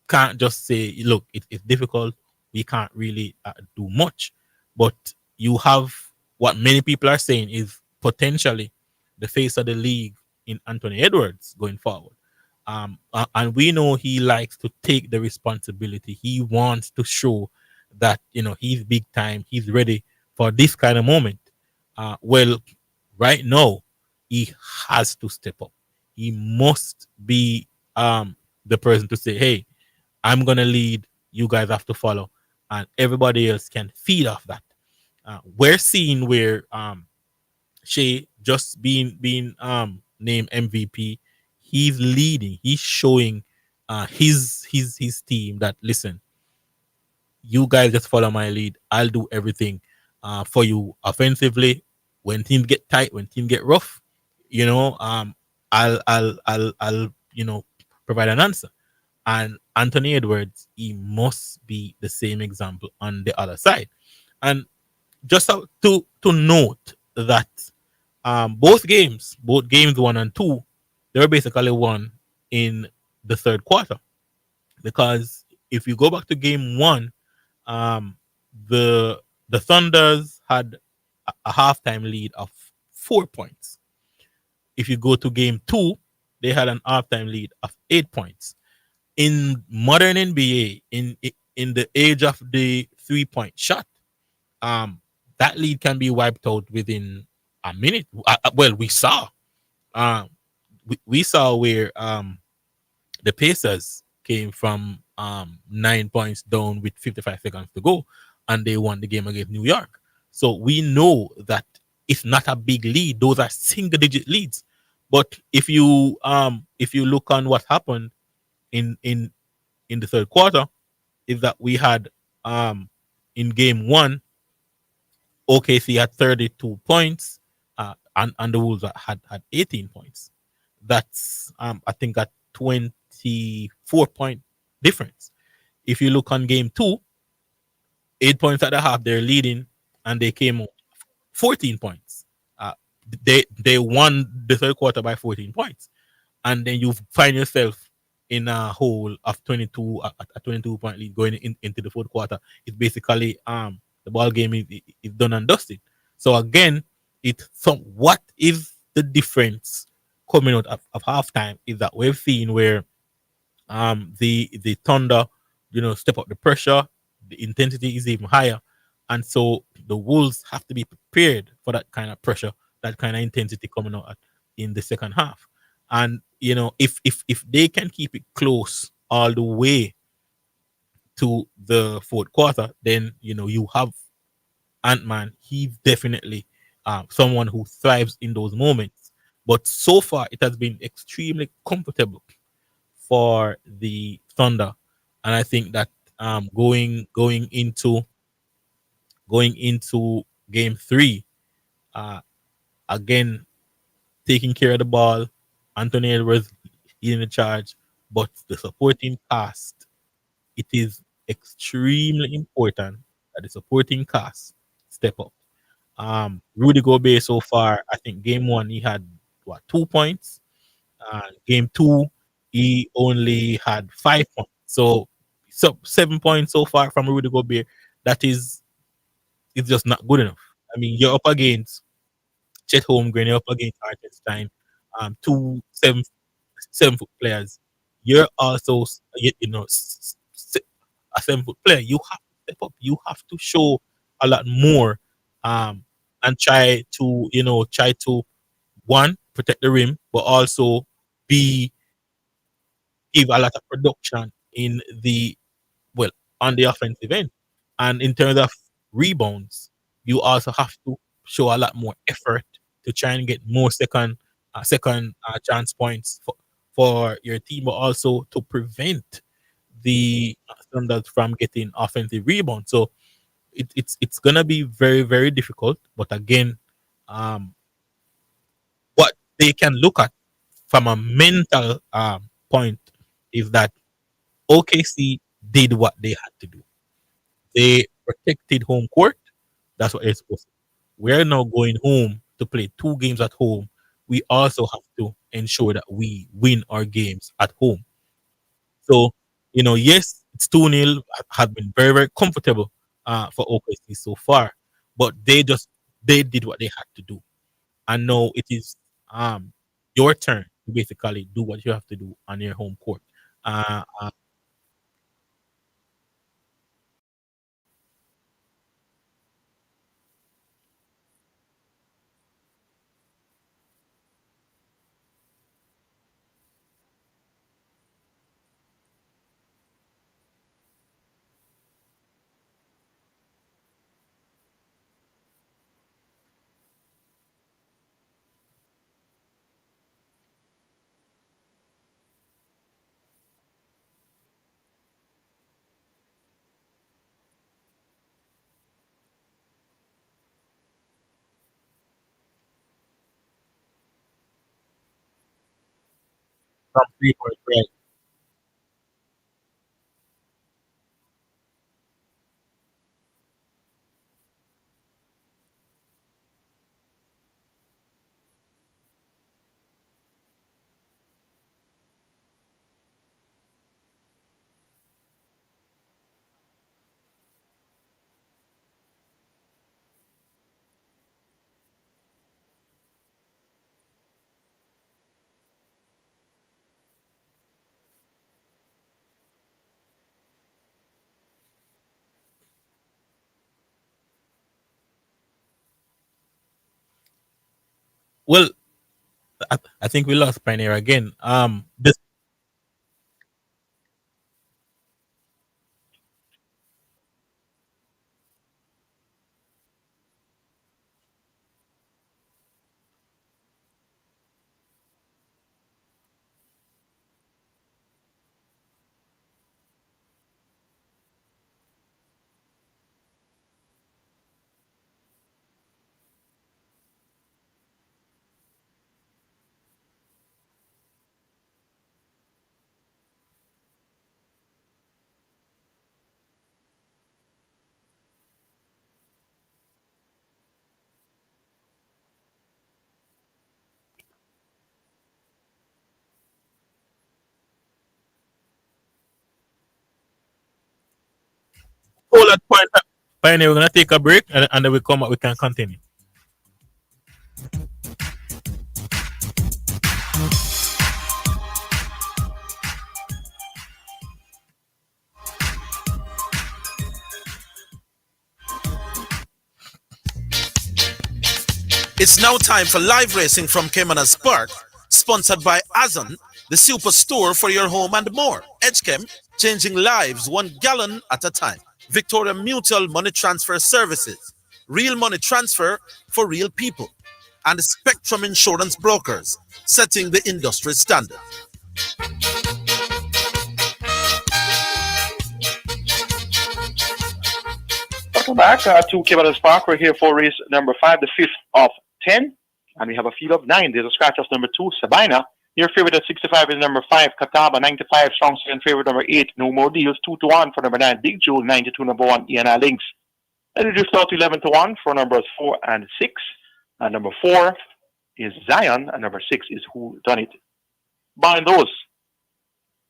can't just say, look, it's difficult. We can't really do much. But you have what many people are saying is potentially the face of the league in Anthony Edwards going forward. And we know he likes to take the responsibility. He wants to show that he's big time. He's ready for this kind of moment. Well, right now, he has to step up. He must be the person to say, hey, I'm going to lead. You guys have to follow. And everybody else can feed off that. We're seeing where Shea just being named MVP, he's leading. He's showing his team that, listen, you guys just follow my lead. I'll do everything for you offensively. When teams get tight, when teams get rough, I'll provide an answer. And Anthony Edwards, he must be the same example on the other side. And just to note that both games 1 and 2, they were basically won in the third quarter. Because if you go back to game 1, the Thunders had a halftime lead of 4 points. If you go to game 2, they had an halftime lead of 8 points. In modern NBA, in the age of the 3-point shot, that lead can be wiped out within a minute. Well, we saw where the Pacers came from 9 points down with 55 seconds to go, and they won the game against New York. So we know that it's not a big lead; those are single-digit leads. But if you look on what happened in the third quarter, is that we had in game 1, OKC had 32 points, and the Wolves had 18 points. That's I think a 24-point difference. If you look on game 2, 8 points at the half, they're leading, and they came out 14 points. They won the third quarter by 14 points, and then you find yourself in a hole of 22, a 22-point lead going into the fourth quarter. It's basically the ball game is done and dusted. So again, what is the difference coming out of halftime is that we've seen where the Thunder, step up the pressure, the intensity is even higher, and so the Wolves have to be prepared for that kind of pressure, that kind of intensity coming out in the second half. And if they can keep it close all the way to the fourth quarter, then you have Ant-Man. He's definitely someone who thrives in those moments. But so far, it has been extremely comfortable for the Thunder, and I think that going into game 3, again, taking care of the ball, Anthony Edwards in the charge, but the supporting cast, it is extremely important that the supporting cast step up. Rudy Gobert so far, I think game 1 he had 2 points. Game 2 he only had 5 points. So 7 points so far from Rudy Gobert. It's just not good enough. I mean, you're up against Chet Holmgren up against Hartenstein, two 7 foot players. You're also, a 7 foot player. You have to step up. You have to show a lot more, and try to one, protect the rim, but also be give a lot of production in the well on the offensive end. And in terms of rebounds, you also have to show a lot more effort to try and get more second chance points for your team, but also to prevent the Standards from getting offensive rebounds. So it's gonna be very, very difficult. But again, what they can look at from a mental point is that OKC did what they had to do. They protected home court. That's what they're supposed to do. We're now going home to play 2 games at home. We also have to ensure that we win our games at home. So, yes, it's 2-0, have been very, very comfortable for OKC so far. But they did what they had to do. And now it is your turn to basically do what you have to do on your home court. From 3 point range. Well, I think we lost Pioneer again. This hold that point. Pioneer, we're gonna take a break, and then we come up. We can continue.
It's now time for live racing from Caymanas Park, sponsored by Azon, the superstore for your home and more. Edgechem, changing lives 1 gallon at a time. Victoria Mutual Money Transfer Services, real money transfer for real people. And Spectrum Insurance Brokers, setting the industry standard.
Welcome back to Caymanas Park. We're here for race number 5, the 5th of 10. And we have a field of 9. There's a scratch off number 2, Sabina. Your favorite at 65 is number 5, Kataba. 95, strong second favorite number 8, No More Deals. 2-1 for number 9, Big Jewel. 92, number 1, ENI Links. And it is out to 11-1 for numbers 4 and 6. And number 4 is Zion. And number 6 is Who Done It. Buying those,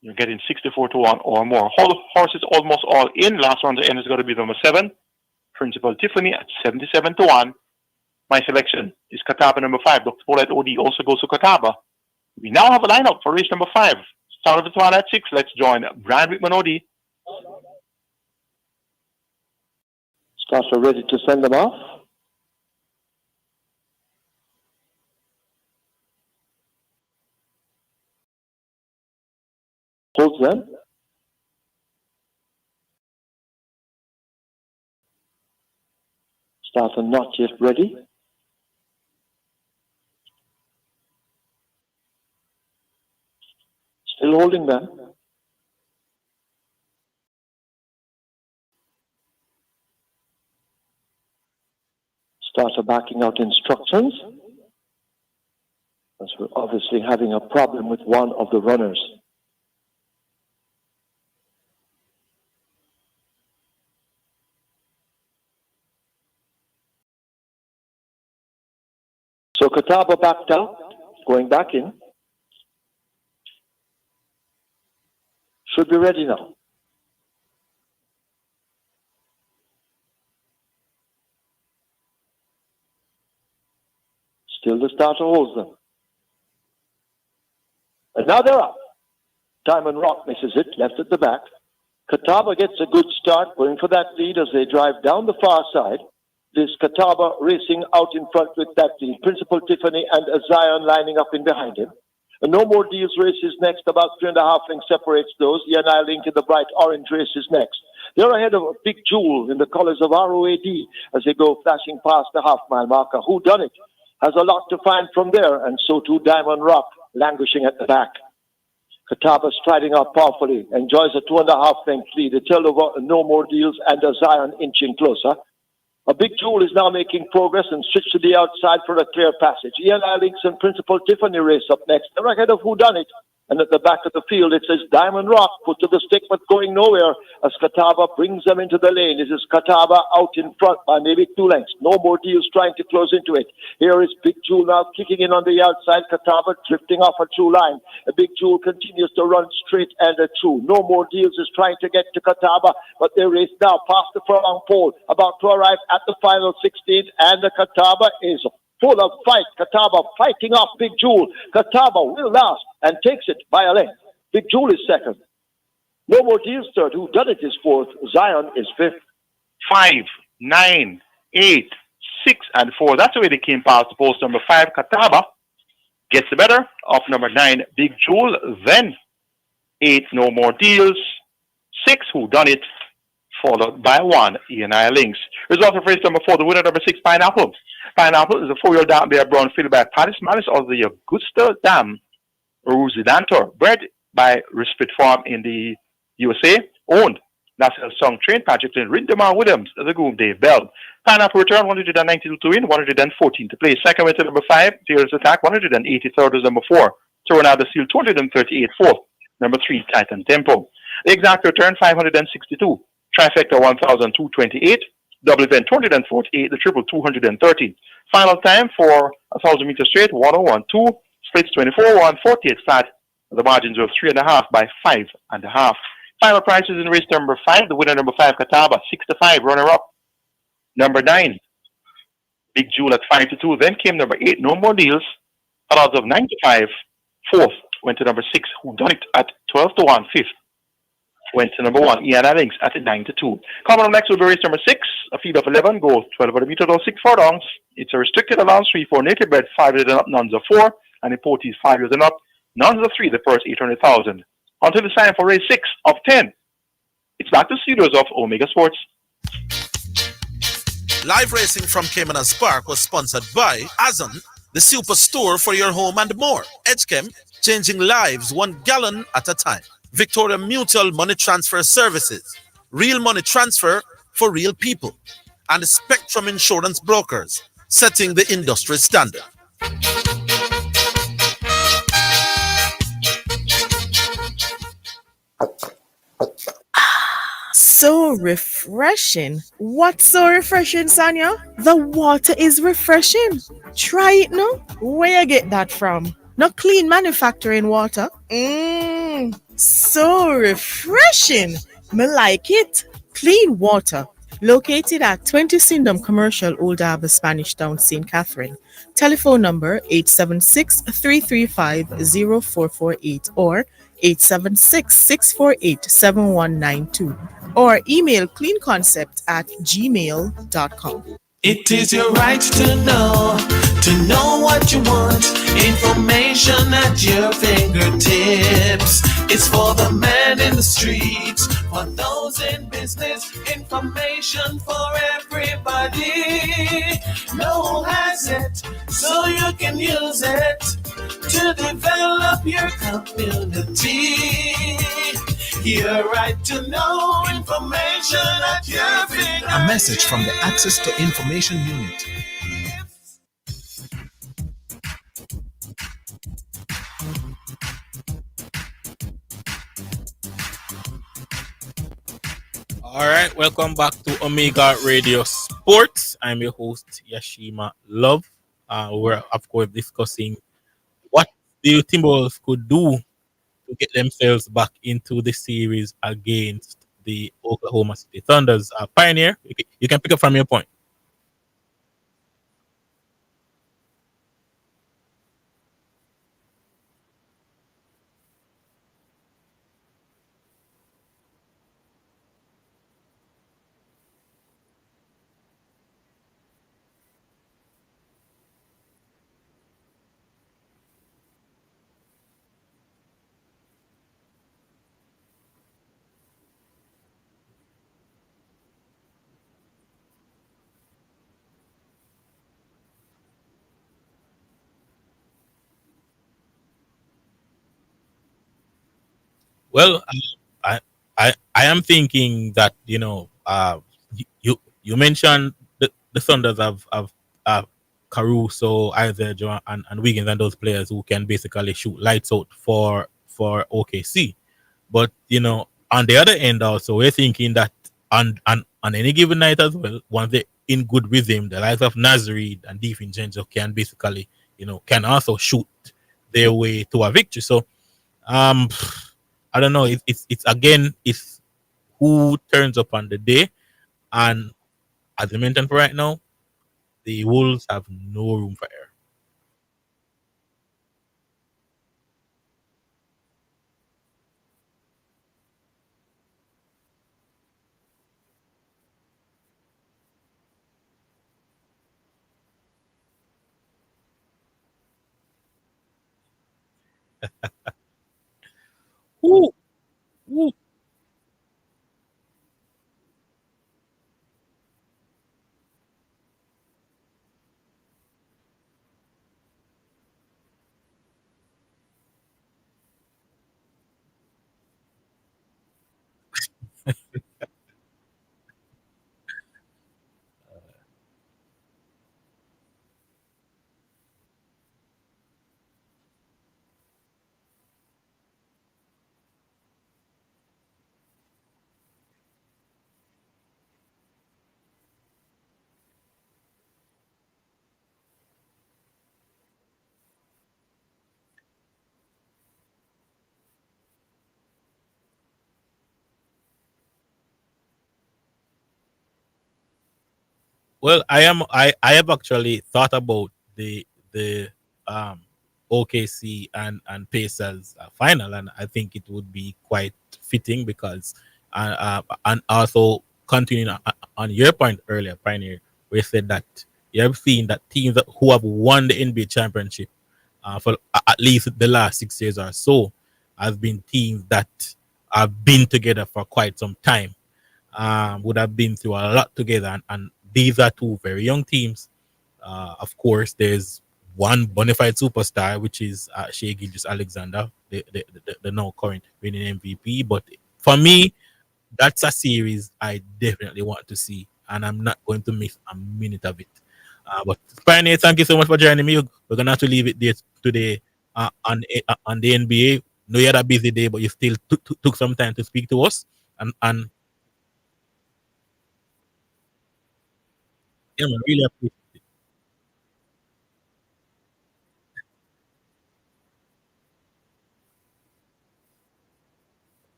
you're getting 64-1 or more. Horses almost all in. Last one to end is going to be number 7, Principal Tiffany at 77-1. My selection is Catawba number 5. Dr. Paulette OD also goes to Catawba. We now have a lineup for race number 5. Start of the twilight at 6. Let's join Brian Whitman OD.
Starts are ready to send them off. Holds them. Starter not yet ready. Still holding them. Starter backing out instructions. As we're obviously having a problem with one of the runners. So Catawba backed out, going back in. Should be ready now. Still the starter holds them. And now they're up. Diamond Rock misses it, left at the back. Catawba gets a good start, going for that lead as they drive down the far side. This Catawba racing out in front with that lead. Principal Tiffany and Zion lining up in behind him. And No More Deals races next. About 3.5 lengths separates those. ENI Link in the bright orange races next. They're ahead of Big Jewel in the colors of ROAD as they go flashing past the half-mile marker. Who Done It has a lot to find from there, and so too Diamond Rock, languishing at the back. Catawba striding out powerfully, enjoys a 2.5 length lead. It's held over No More Deals and Zion inching closer. A Big Jewel is now making progress and switched to the outside for a clear passage. ENI Links and Principal Tiffany race up next. They're ahead of Who Done It. And at the back of the field, it says Diamond Rock, put to the stick but going nowhere as Catawba brings them into the lane. This is Catawba out in front by maybe 2 lengths. No More Deals trying to close into it. Here is Big Jewel now kicking in on the outside. Catawba drifting off a true line. A Big Jewel continues to run straight and a true. No More Deals is trying to get to Catawba, but they race now past the furlong pole, about to arrive at the final 16th, and the Catawba is full of fight. Catawba fighting off Big Jewel. Catawba will last and takes it by a length. Big Jewel is second. No More Deals third. Who Done It is fourth. Zion is fifth.
5, 9, 8, 6, and 4. That's the way they came past the post number 5. Catawba gets the better of number 9, Big Jewel. Then 8, No More Deals. 6, Who Done It, followed by 1, ENI Links. Result of race number 4, the winner number 6, Pineapple. Pineapple is a 4-year-old dam bear brown filled by Paris Malice of the Augusta Dam Rusidantor, bred by Respite Farm in the USA, owned National Song Train, Patrick Lynn, Rindemar Williams, the groom Dave Bell. Pineapple return 192 to win, 114 to play. Second went to number 5, Fearless Attack, 183rd is number 4. Tornado Seal, 238 fourth. Number 3, Titan Tempo. The exact return 562. Trifecta 1,228. Double event 248, the triple 230. Final time for 1,000 meters straight 101.2, splits 24, 148 flat. The margins of 3.5 by 5.5. Final prices in race number 5. The winner number 5, Catawba, 6 to 5. Runner up number 9, Big Jewel at 5 to 2. Then came number 8, No More Deals, at odds of 9 to 5. Fourth went to number 6, Who Done It at 12 to 1. Fifth went to number 1, ENI Links at 9 to 2. Coming up next will be race number 6, a field of 11, goes 1200 meters or 6 furlongs. It's a restricted allowance 3 for native bred, 5 years and up, nuns of 4, and importees 5 years and up, nuns of 3, the first 800,000. Until it's time for race 6 of 10. It's back to studios of Omega Sports.
Live racing from Caymanas Park was sponsored by Azon, the superstore for your home and more. Edgechem, changing lives 1 gallon at a time. Victoria Mutual Money Transfer Services, real money transfer for real people. And Spectrum Insurance Brokers, setting the industry standard.
So refreshing. What's so refreshing, Sanya? The water is refreshing. Try it now. Where you get that from? No clean manufacturing water. So refreshing. Me like it. Clean water. Located at 20 Syndham Commercial, Old Harbour, Spanish Town, St. Catherine. Telephone number 876-335-0448 or 876-648-7192 or email cleanconcept@gmail.com.
It is your right to know what you want. Information at your fingertips. It's for the man in the streets, for those in business. Information for everybody. No one has it, so you can use it to develop your community. Your right to know information at your fingertips.
A message from the Access to Information Unit.
All right, welcome back to Omega Radio Sports. I'm your host Yashima Love. We're of course discussing what the Timberwolves could do to get themselves back into the series against the Oklahoma City Thunders. Pioneer, you can pick up from your point. Well, I am thinking that you mentioned the Thunders have Caruso, Isaiah Joe, and Wiggins, and those players who can basically shoot lights out for OKC. But on the other end, also we're thinking that on any given night as well, once they're in good rhythm, the likes of Nazrid and DiVincenzo can basically can also shoot their way to a victory. So I don't know. It's again, it's who turns up on the day, and as I mentioned, for right now, the Wolves have no room for error. Ooh, ooh. Well, I have actually thought about the um OKC and Pacers final, and I think it would be quite fitting because and also continuing on your point earlier, Pioneer, where you said that you have seen that teams who have won the NBA championship for at least the last 6 years or so has been teams that have been together for quite some time, would have been through a lot together. And these are two very young teams. Of course, there's one bona fide superstar, which is Shea Gilgeous Alexander, the now current winning MVP. But for me, that's a series I definitely want to see, and I'm not going to miss a minute of it. But Pioneer, thank you so much for joining me. We're gonna have to leave it there today on the NBA. No, you had a busy day, but you still took some time to speak to us. And yeah, man, really appreciate it.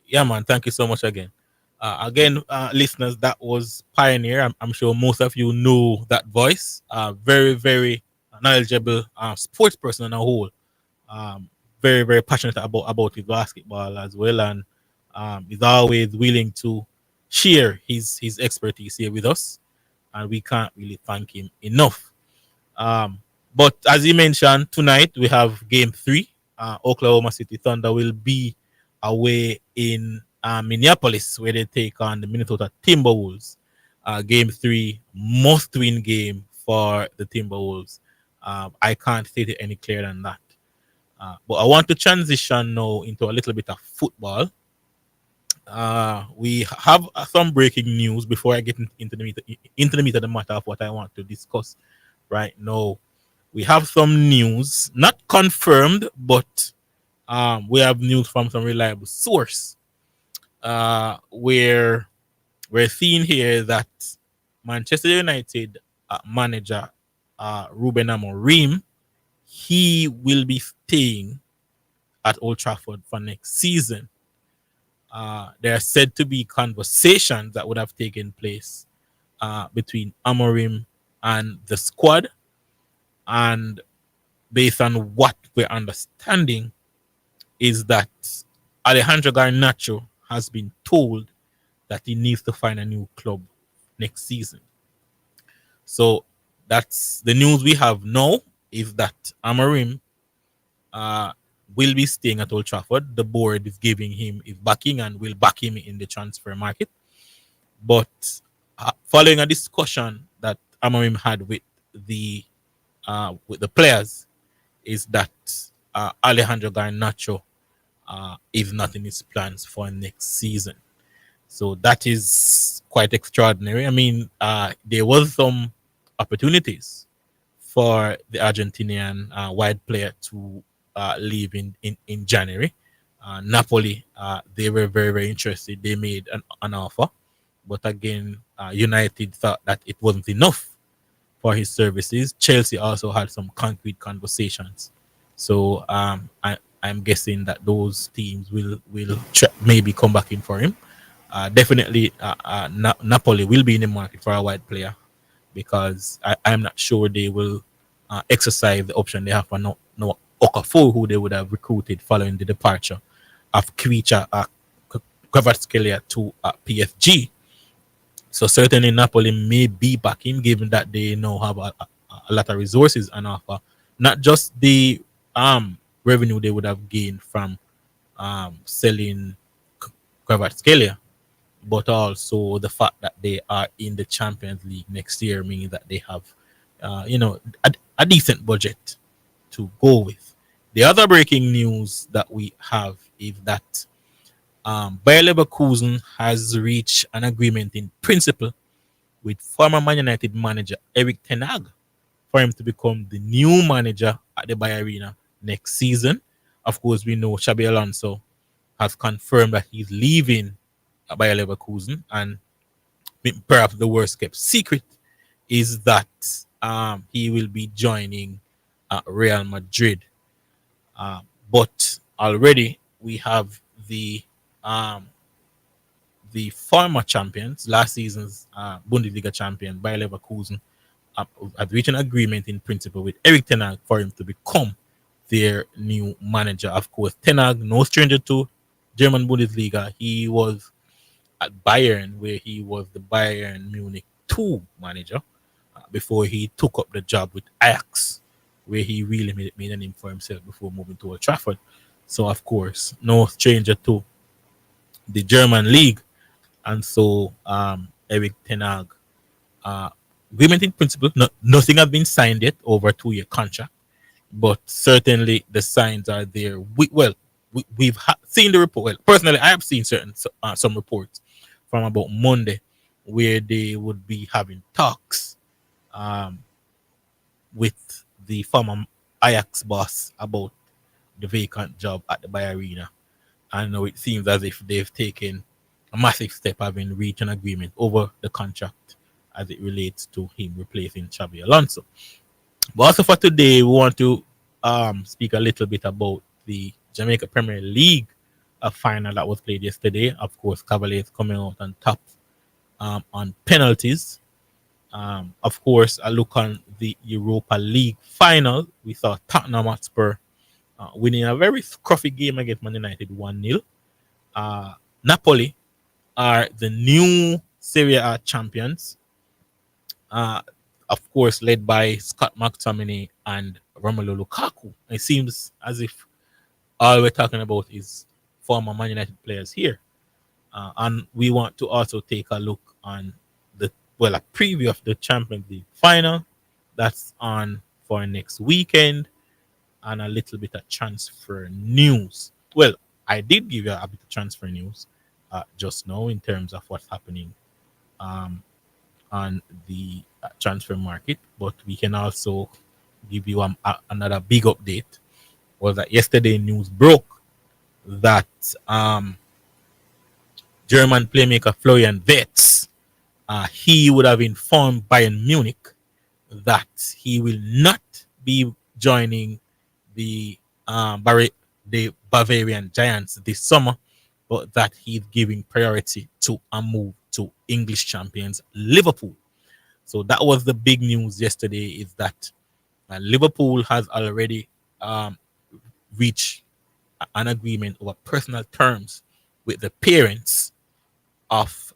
Yeah, man, thank you so much again. Again, listeners, that was Pioneer. I'm sure most of you know that voice. Very, very knowledgeable sports person on a whole. Very, very passionate about his basketball as well, and he's always willing to share his expertise here with us, and we can't really thank him enough. But as he mentioned, tonight we have Game 3. Oklahoma City Thunder will be away in Minneapolis, where they take on the Minnesota Timberwolves. Game 3, must-win game for the Timberwolves. I can't state it any clearer than that. But I want to transition now into a little bit of football. We have some breaking news before I get into the meat of the matter of what I want to discuss right now. We have some news, not confirmed, but we have news from some reliable source. Where we're seeing here that Manchester United manager Ruben Amorim, he will be staying at Old Trafford for next season. There are said to be conversations that would have taken place between Amorim and the squad, and based on what we're understanding is that Alejandro Garnacho has been told that he needs to find a new club next season. So that's the news we have now, is that Amorim will be staying at Old Trafford. The board is backing and will back him in the transfer market. But following a discussion that Amorim had with the players, is that Alejandro Garnacho is not in his plans for next season. So that is quite extraordinary. I mean, there was some opportunities for the Argentinian wide player to leave in January. Napoli, they were very, very interested. They made an offer. But again, United thought that it wasn't enough for his services. Chelsea also had some concrete conversations. So I'm guessing that those teams will maybe come back in for him. Definitely, Napoli will be in the market for a wide player, because I'm not sure they will exercise the option they have for no Okafor, who they would have recruited following the departure of Kvaratskhelia to PSG. So certainly Napoli may be back in, given that they now have a lot of resources on offer. Not just the revenue they would have gained from selling Kvaratskhelia, but also the fact that they are in the Champions League next year, meaning that they have, a decent budget to go with. The other breaking news that we have is that Bayer Leverkusen has reached an agreement in principle with former Man United manager Erik ten Hag for him to become the new manager at the Bayer Arena next season. Of course, we know Xabi Alonso has confirmed that he's leaving Bayer Leverkusen, and perhaps the worst kept secret is that he will be joining Real Madrid. But already we have the former champions, last season's Bundesliga champion Bayer Leverkusen, have reached an agreement in principle with Erik ten Hag for him to become their new manager. Of course, ten Hag, no stranger to German Bundesliga. He was at Bayern, where he was the Bayern Munich 2 manager before he took up the job with Ajax, where he really made a name for himself before moving to Old Trafford. So, of course, no stranger to the German league. And so, Erik ten Hag, agreement in principle, nothing has been signed yet over a 2-year contract, but certainly the signs are there. We've seen the report. Well, personally, I have seen some reports from about Monday where they would be having talks with the former Ajax boss about the vacant job at the Bayer Arena. And now it seems as if they've taken a massive step, having reached an agreement over the contract as it relates to him replacing Xabi Alonso. But also for today, we want to speak a little bit about the Jamaica Premier League a final that was played yesterday. Of course, Cavaliers coming out on top on penalties. Of course, a look on the Europa League final. We saw Tottenham Hotspur winning a very scruffy game against Man United 1-0. Napoli are the new Serie A champions. Of course, led by Scott McTominay and Romelu Lukaku. It seems as if all we're talking about is former Man United players here. And we want to also take a look on a preview of the Champions League final that's on for next weekend, and a little bit of transfer news. Well, I did give you a bit of transfer news just now in terms of what's happening on the transfer market, but we can also give you another big update. Was that yesterday news broke that German playmaker Florian Wirtz, he would have informed Bayern Munich that he will not be joining the Bavarian Giants this summer, but that he's giving priority to a move to English champions Liverpool. So that was the big news yesterday, is that Liverpool has already reached an agreement over personal terms with the parents of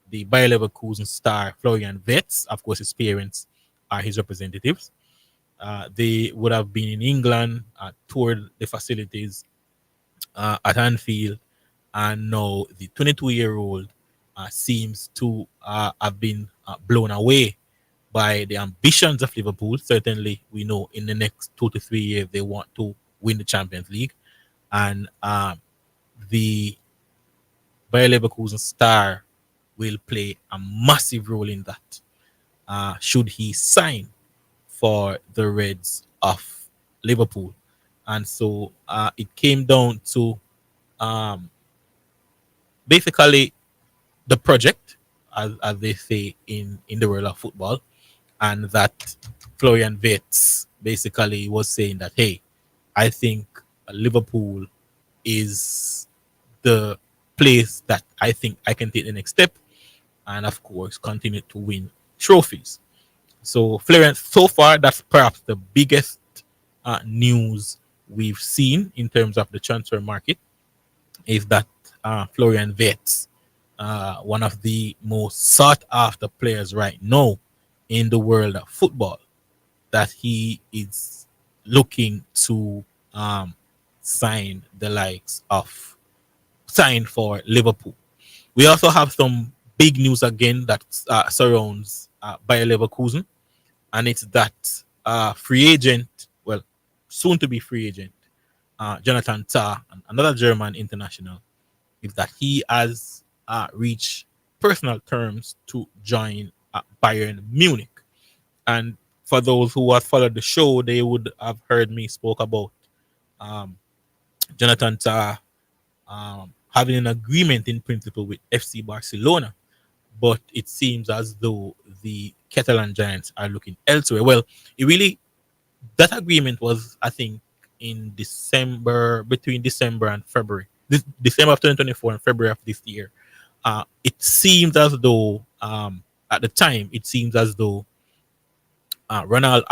the Bayer Leverkusen star Florian Wirtz. Of course, his parents are his representatives. They would have been in England, toured the facilities at Anfield, and now the 22-year-old seems to have been blown away by the ambitions of Liverpool. Certainly, we know in the next 2 to 3 years they want to win the Champions League, and the Bayer Leverkusen star will play a massive role in that. Should he sign for the Reds of Liverpool? And so it came down to basically the project, as they say in the world of football, and that Florian Wirtz basically was saying that, hey, I think Liverpool is the place that I think I can take the next step, and of course continue to win trophies. So Florence, so far that's perhaps the biggest news we've seen in terms of the transfer market, is that Florian Wirtz, one of the most sought after players right now in the world of football, that he is looking to sign for Liverpool. We also have some big news again that surrounds Bayer Leverkusen, and it's that free agent, well, soon to be free agent, Jonathan Tah, another German international, is that he has reached personal terms to join Bayern Munich. And for those who have followed the show, they would have heard me spoke about Jonathan Tah having an agreement in principle with FC Barcelona, but it seems as though the Catalan Giants are looking elsewhere. Well, that agreement was, I think, in between December and February, December of 2024 and February of this year. It seems as though, at the time, Ronald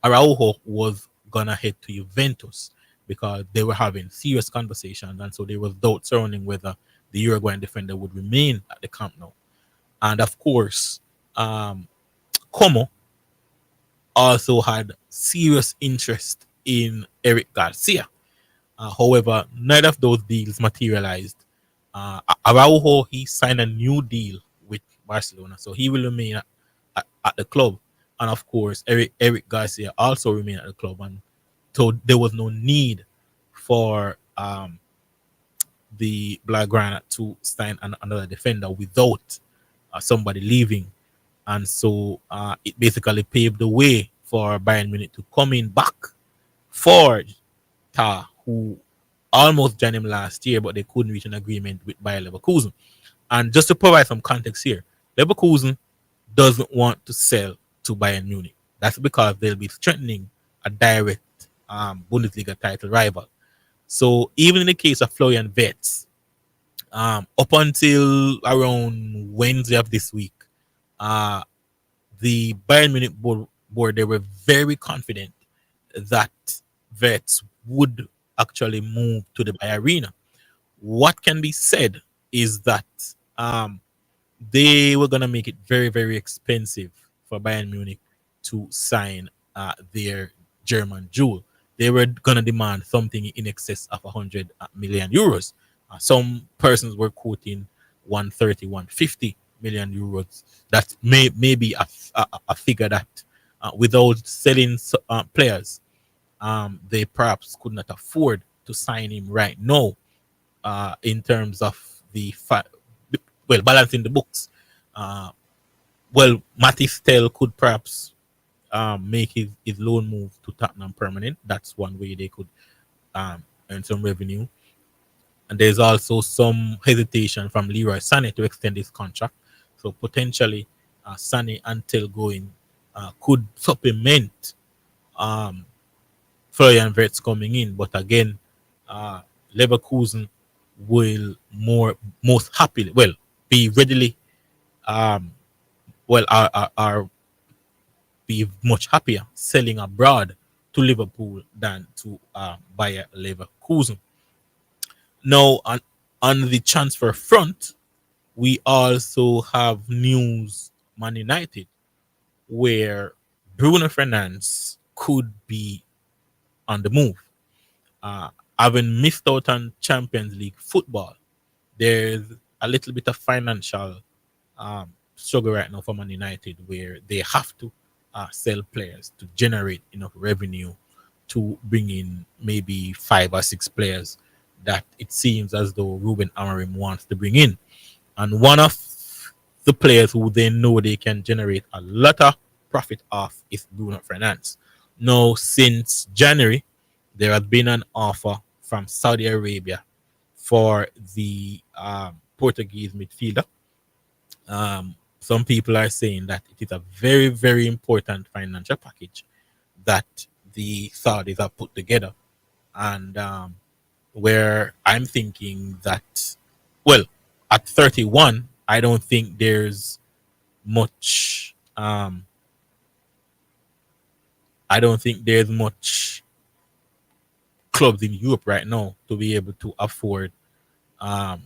Araujo was gonna head to Juventus, because they were having serious conversations, and so there was doubt surrounding whether the Uruguayan defender would remain at the Camp Nou. And of course, Como also had serious interest in Eric Garcia. However, neither of those deals materialized. Araujo, he signed a new deal with Barcelona, so he will remain at the club. And of course, Eric Garcia also remained at the club, and so there was no need for the Blaugrana to sign another defender without somebody leaving. And so it basically paved the way for Bayern Munich to come in back for Tah, who almost joined him last year, but they couldn't reach an agreement with Bayer Leverkusen. And just to provide some context here, Leverkusen doesn't want to sell to Bayern Munich. That's because they'll be strengthening a direct Bundesliga title rival. So even in the case of Florian Wirtz, up until around Wednesday of this week, the Bayern Munich board they were very confident that Wirtz would actually move to the Bayer Arena. What can be said is that they were going to make it very, very expensive for Bayern Munich to sign their German jewel. They were going to demand something in excess of 100 million euros. Some persons were quoting 130, 150 million euros. That may be a figure that without selling players, they perhaps could not afford to sign him right now in terms of balancing the books. Matisse Tell could perhaps make his loan move to Tottenham permanent. That's one way they could earn some revenue. And there's also some hesitation from Leroy Sané to extend his contract. So potentially Sané and Tell going could supplement Florian Wirtz coming in. But again, Leverkusen will most happily, be readily, are be much happier selling abroad to Liverpool than to Bayer Leverkusen. Now, on the transfer front, we also have news Man United, where Bruno Fernandes could be on the move. Having missed out on Champions League football, there's a little bit of financial struggle right now for Man United, where they have to sell players to generate enough revenue to bring in maybe 5 or 6 players that it seems as though Ruben Amorim wants to bring in. And one of the players who they know they can generate a lot of profit off is Bruno Fernandes. Now, since January, there has been an offer from Saudi Arabia for the Portuguese midfielder. Some people are saying that it is a very, very important financial package that the Saudis have put together. And where I'm thinking that, at 31, I don't think there's much. I don't think there's much clubs in Europe right now to be able to afford Bruno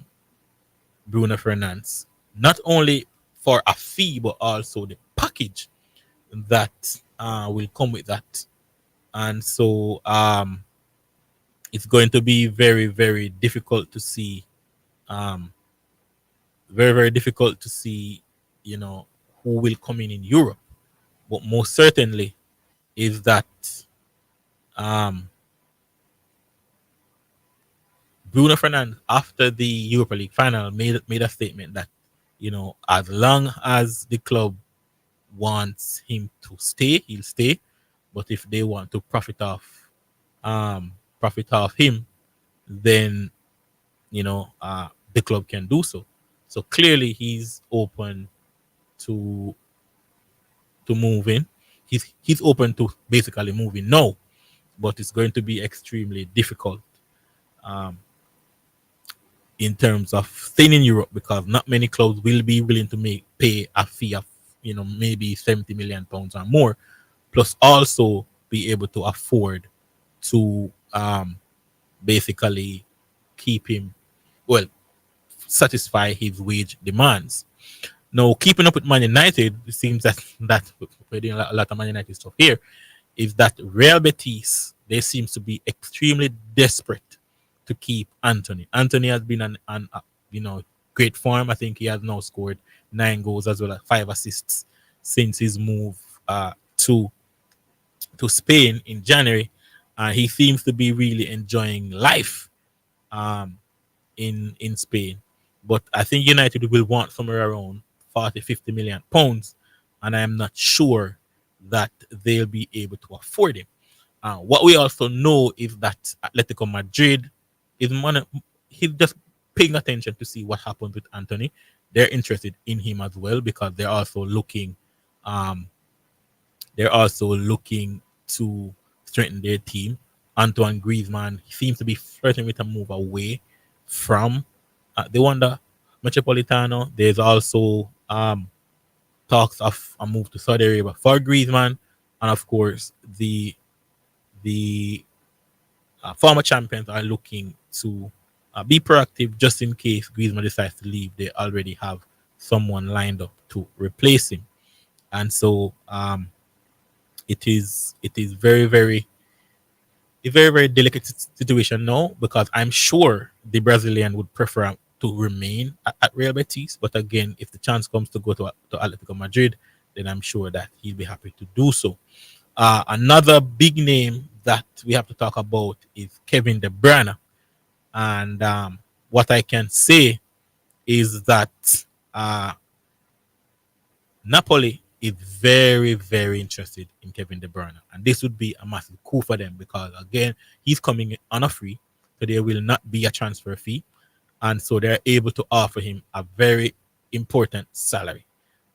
Fernandes. Not only for a fee, but also the package that will come with that. And so it's going to be very, very difficult to see. Very, very difficult to see, who will come in Europe. But most certainly is that Bruno Fernandes, after the Europa League final, made a statement that, as long as the club wants him to stay, he'll stay. But if they want to profit off him, then the club can do so. So clearly he's open to moving. He's open to basically moving now, but it's going to be extremely difficult in terms of staying in Europe, because not many clubs will be willing to pay a fee of maybe £70 million or more, plus also be able to afford to basically keep him, satisfy his wage demands. Now, keeping up with Man United, it seems that we're doing a lot of Man United stuff here, is that Real Betis, they seems to be extremely desperate to keep Anthony. Anthony has been on great form. I think he has now scored 9 goals as well as 5 assists since his move to Spain in January. He seems to be really enjoying life in Spain. But I think United will want somewhere around 40-50 million pounds, and I'm not sure that they'll be able to afford him. What we also know is that Atletico Madrid he's just paying attention to see what happens with Anthony. They're interested in him as well, because they're also looking to strengthen their team. Antoine Griezmann seems to be flirting with a move away from the Wanda Metropolitano. There's also talks of a move to Saudi Arabia for Griezmann, and of course the former champions are looking to be proactive just in case Griezmann decides to leave. They already have someone lined up to replace him, and so it is very a very delicate situation now, because I'm sure the Brazilian would prefer to remain at Real Betis. But again, if the chance comes to go to Atletico Madrid, then I'm sure that he'll be happy to do so. Another big name that we have to talk about is Kevin De Bruyne. And what I can say is that Napoli is very interested in Kevin De Bruyne, and this would be a massive coup for them, because again, he's coming on a free, so there will not be a transfer fee, and so they're able to offer him a very important salary,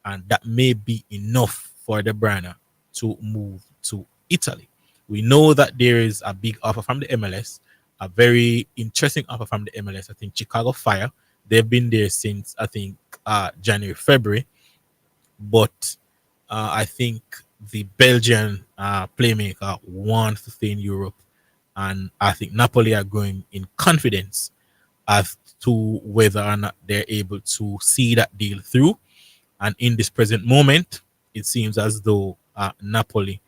and that may be enough for De Bruyne to move to Italy. We know that there is a big offer from the MLS, a very interesting offer from the MLS. I think Chicago Fire, they've been there since I think January, February, but I think the Belgian playmaker wants to stay in Europe, and I think Napoli are going in confidence as to whether or not they're able to see that deal through. And in this present moment, it seems as though Napoli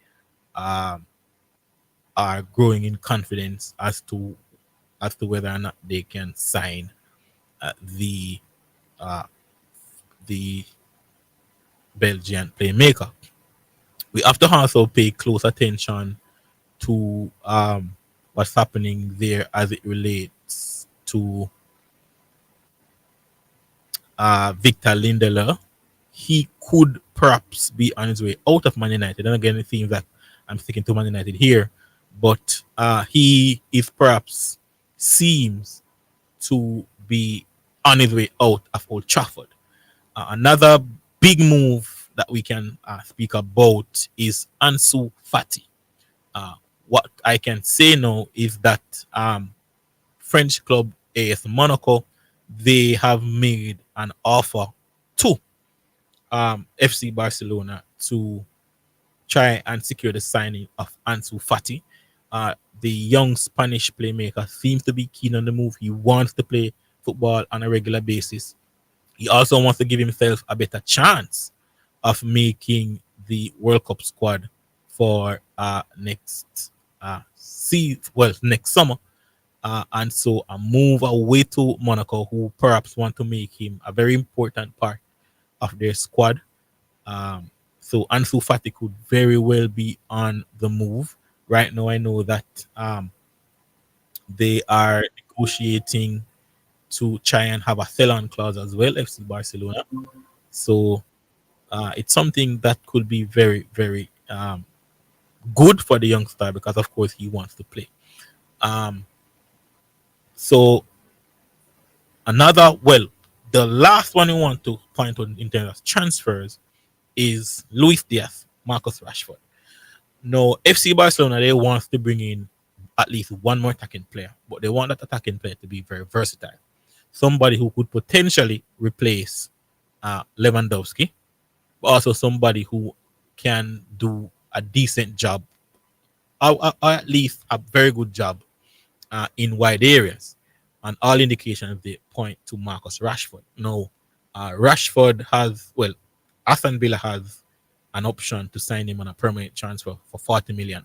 are growing in confidence as to whether or not they can sign the Belgian playmaker. We have to also pay close attention to what's happening there as it relates to Victor Lindelof. He could perhaps be on his way out of Man United. And again, it seems that I'm sticking to Man United here, but he is perhaps seems to be on his way out of Old Trafford. Another big move that we can speak about is Ansu Fati. What I can say now is that French club AS Monaco, they have made an offer to FC Barcelona to try and secure the signing of Ansu Fati. The young Spanish playmaker seems to be keen on the move. He wants to play football on a regular basis. He also wants to give himself a better chance of making the World Cup squad for next summer. And so a move away to Monaco, who perhaps want to make him a very important part of their squad. So Ansu Fati could very well be on the move. Right now, I know that they are negotiating to try and have a sell-on clause as well, FC Barcelona. So it's something that could be very good for the youngster, because of course he wants to play. So the last one we want to point on in terms of transfers is Luis Diaz, Marcus Rashford. Now, FC Barcelona, they want to bring in at least one more attacking player, but they want that attacking player to be very versatile. Somebody who could potentially replace Lewandowski, but also somebody who can do a decent job, or at least a very good job in wide areas. And all indications they point to Marcus Rashford. Now, Rashford Aston Villa has an option to sign him on a permanent transfer for £40 million.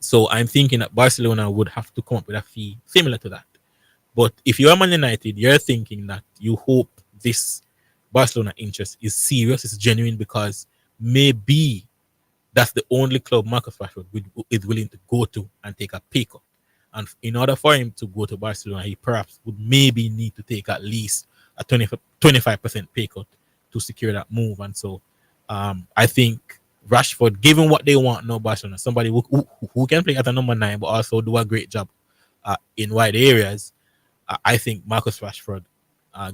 So I'm thinking that Barcelona would have to come up with a fee similar to that. But if you're Man United, you're thinking that you hope this Barcelona interest is serious, is genuine, because maybe that's the only club Marcus Rashford is willing to go to and take a pay cut. And in order for him to go to Barcelona, he perhaps would maybe need to take at least a 25% pay cut to secure that move. And so I think Rashford, given what they want now, Barcelona, somebody who can play at a number 9 but also do a great job in wide areas, I think Marcus Rashford,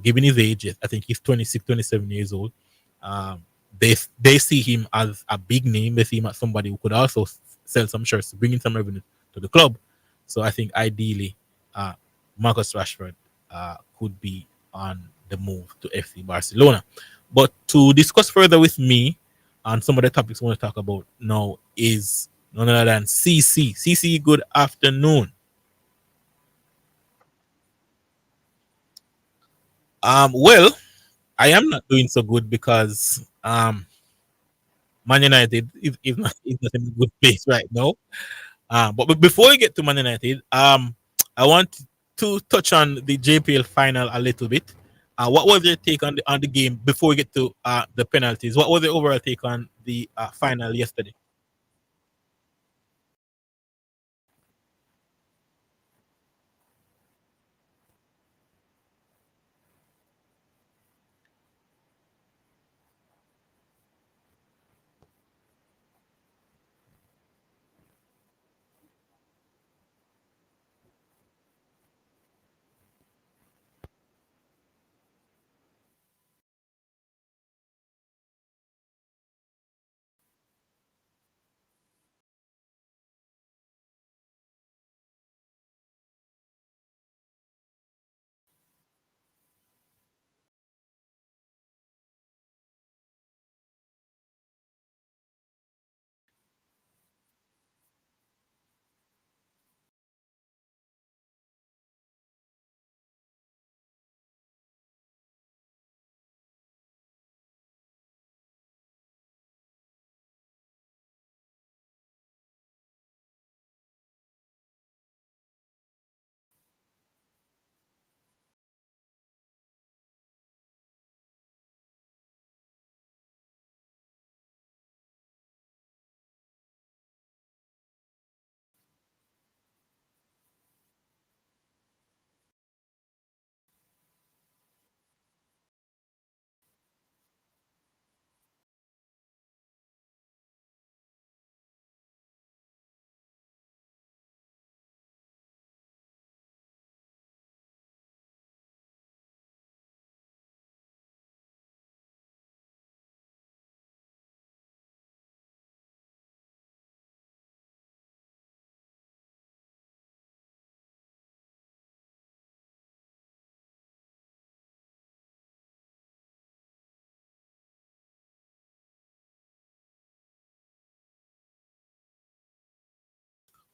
given his age, I think he's 26, 27 years old, they see him as a big name. They see him as somebody who could also sell some shirts to bring in some revenue to the club. So I think ideally, Marcus Rashford could be on the move to FC Barcelona. But to discuss further with me on some of the topics we want to talk about now is none other than CC. CC, good afternoon. Well, I am not doing so good because Man United is not in a good place right now. But before we get to Man United, I want to touch on the JPL final a little bit. What was your take on the game before we get to the penalties? What was the overall take on the final yesterday?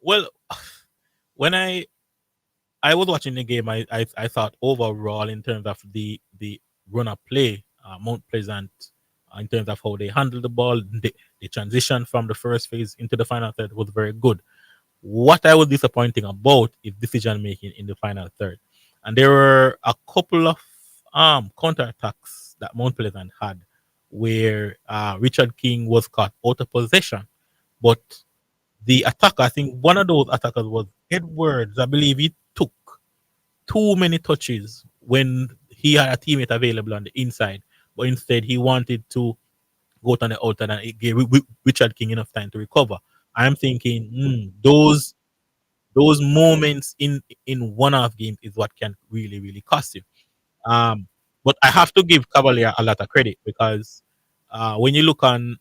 Well, when I was watching the game, I thought overall in terms of the run of play, Mount Pleasant, in terms of how they handled the ball, the transition from the first phase into the final third was very good. What I was disappointing about is decision making in the final third, and there were a couple of counter attacks that Mount Pleasant had where Richard King was caught out of possession, but the attacker, I think one of those attackers was Edwards. I believe he took too many touches when he had a teammate available on the inside, but instead he wanted to go on the outside, and it gave Richard King enough time to recover. I'm thinking those moments in one-off games is what can really cost you. Um, but I have to give Cavalier a lot of credit because when you look on,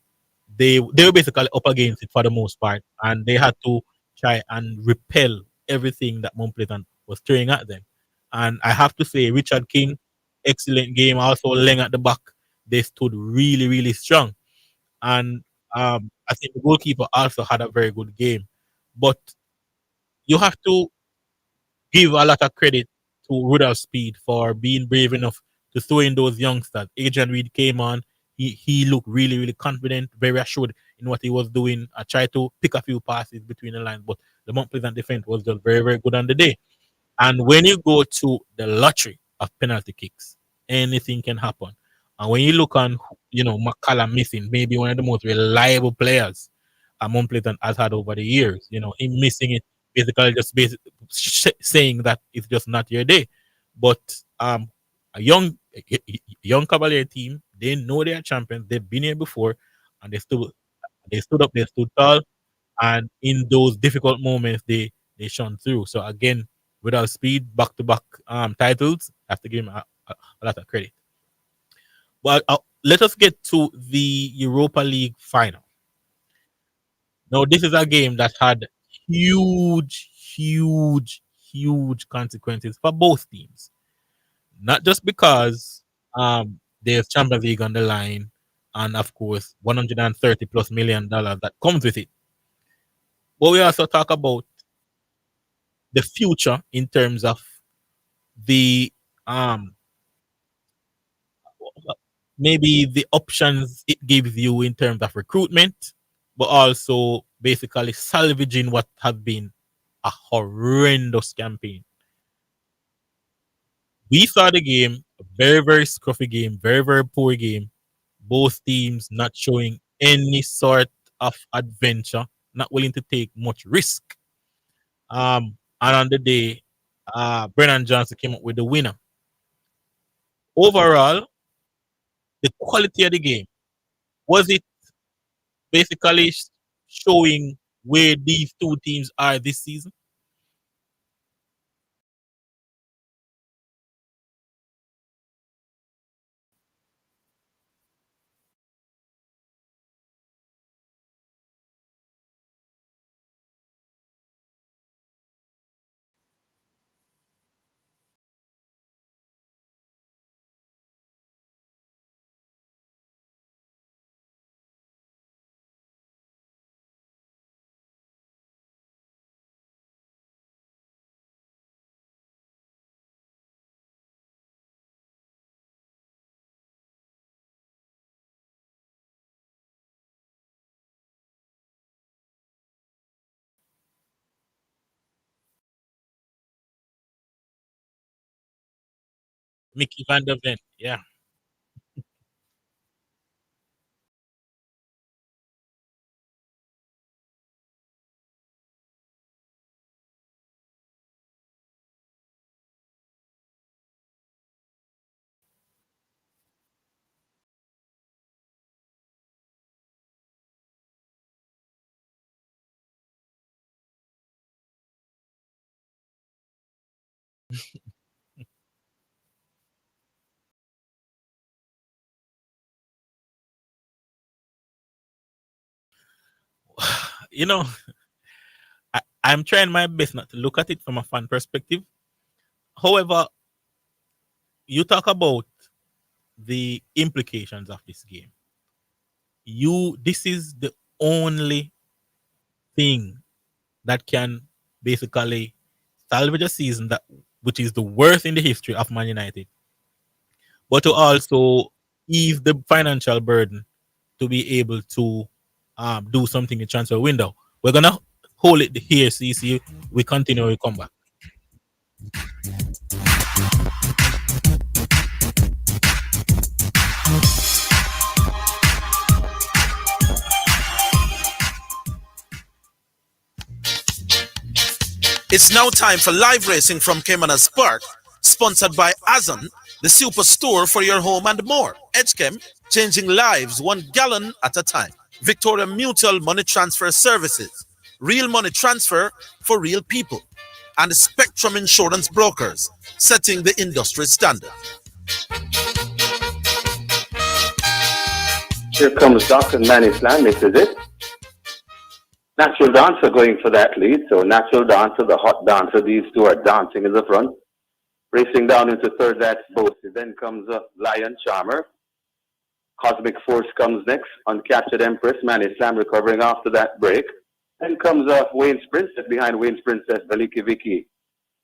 they were basically up against it for the most part, and they had to try and repel everything that Mount Pleasant was throwing at them. And I have to say, Richard King, excellent game. Also, Leng at the back, they stood really strong. And I think the goalkeeper also had a very good game. But you have to give a lot of credit to Rudolph Speed for being brave enough to throw in those youngsters. Adrian Reed came on. He looked really confident, very assured in what he was doing. I tried to pick a few passes between the lines, but the Mount Pleasant defense was just very good on the day. And when you go to the lottery of penalty kicks, anything can happen. And when you look on, McCallum missing, maybe one of the most reliable players Mount Pleasant has had over the years, him missing it, saying that it's just not your day. But a young Cavalier team, they know they are champions. They've been here before, and they stood up, they stood tall, and in those difficult moments, they shone through. So again, without Speed, back-to-back titles, I have to give him a lot of credit. But let us get to the Europa League final. Now, this is a game that had huge, huge consequences for both teams. Not just because there's Champions League on the line, and of course $130 plus million that comes with it. But we also talk about the future in terms of the maybe the options it gives you in terms of recruitment, but also basically salvaging what have been a horrendous campaign. We saw the game, a very scruffy game, very poor game. Both teams not showing any sort of adventure, not willing to take much risk. And on the day, Brennan Johnson came up with the winner. Overall, the quality of the game, was it basically showing where these two teams are this season? Mickey Van der Ven, yeah. You know, I'm trying my best not to look at it from a fan perspective. However, you talk about the implications of this game. This is the only thing that can basically salvage a season which is the worst in the history of Man United. But to also ease the financial burden to be able to do something in the transfer window. We're gonna hold it here, CC. We continue, we come back.
It's now time for live racing from Caymanas Park, sponsored by Azon, the superstore for your home and more. Edgechem, changing lives 1 gallon at a time. Victoria Mutual Money Transfer Services, real money transfer for real people. And Spectrum Insurance Brokers, setting the industry standard.
Here comes Dr. Manny Slam, this is it. Natural Dancer going for that lead. So Natural Dancer, the hot dancer, these two are dancing in the front. Racing down into third, that's Boasty. Then comes Lion Charmer. Cosmic Force comes next. Uncaptured Empress, Manny Slam recovering after that break. Then comes Wayne's Princess. Behind Wayne's Princess, Veliki Vicky.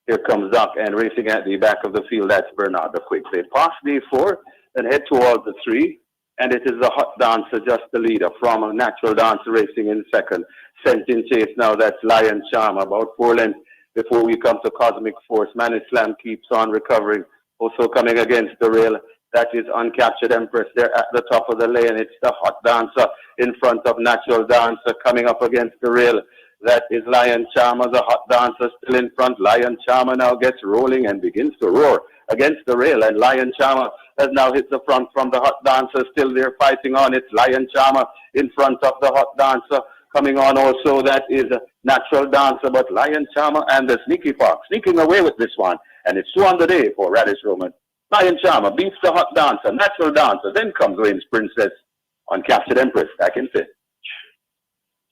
Here comes Doc, and racing at the back of the field, that's Bernard the Quick. They pass the 4, then head towards the 3. And it is the hot dancer, just the leader from a Natural Dancer racing in second. Sent in chase now, that's Lion Charm, about 4 lengths before we come to Cosmic Force. Manny Slam keeps on recovering. Also coming against the rail, that is Uncaptured Empress. They're at the top of the lane. It's the hot dancer in front of Natural Dancer coming up against the rail. That is Lion Charmer, the hot dancer still in front. Lion Charmer now gets rolling and begins to roar against the rail. And Lion Charmer has now hit the front from the hot dancer. Still there fighting on. It's Lion Charmer in front of the hot dancer. Coming on also, that is Natural Dancer, but Lion Charmer and the Sneaky Fox sneaking away with this one. And it's 2 on the day for Radish Roman. Lion Charmer beats the hot dancer, Natural Dancer. Then comes Wayne's Princess, Uncaptured Empress back in 5th.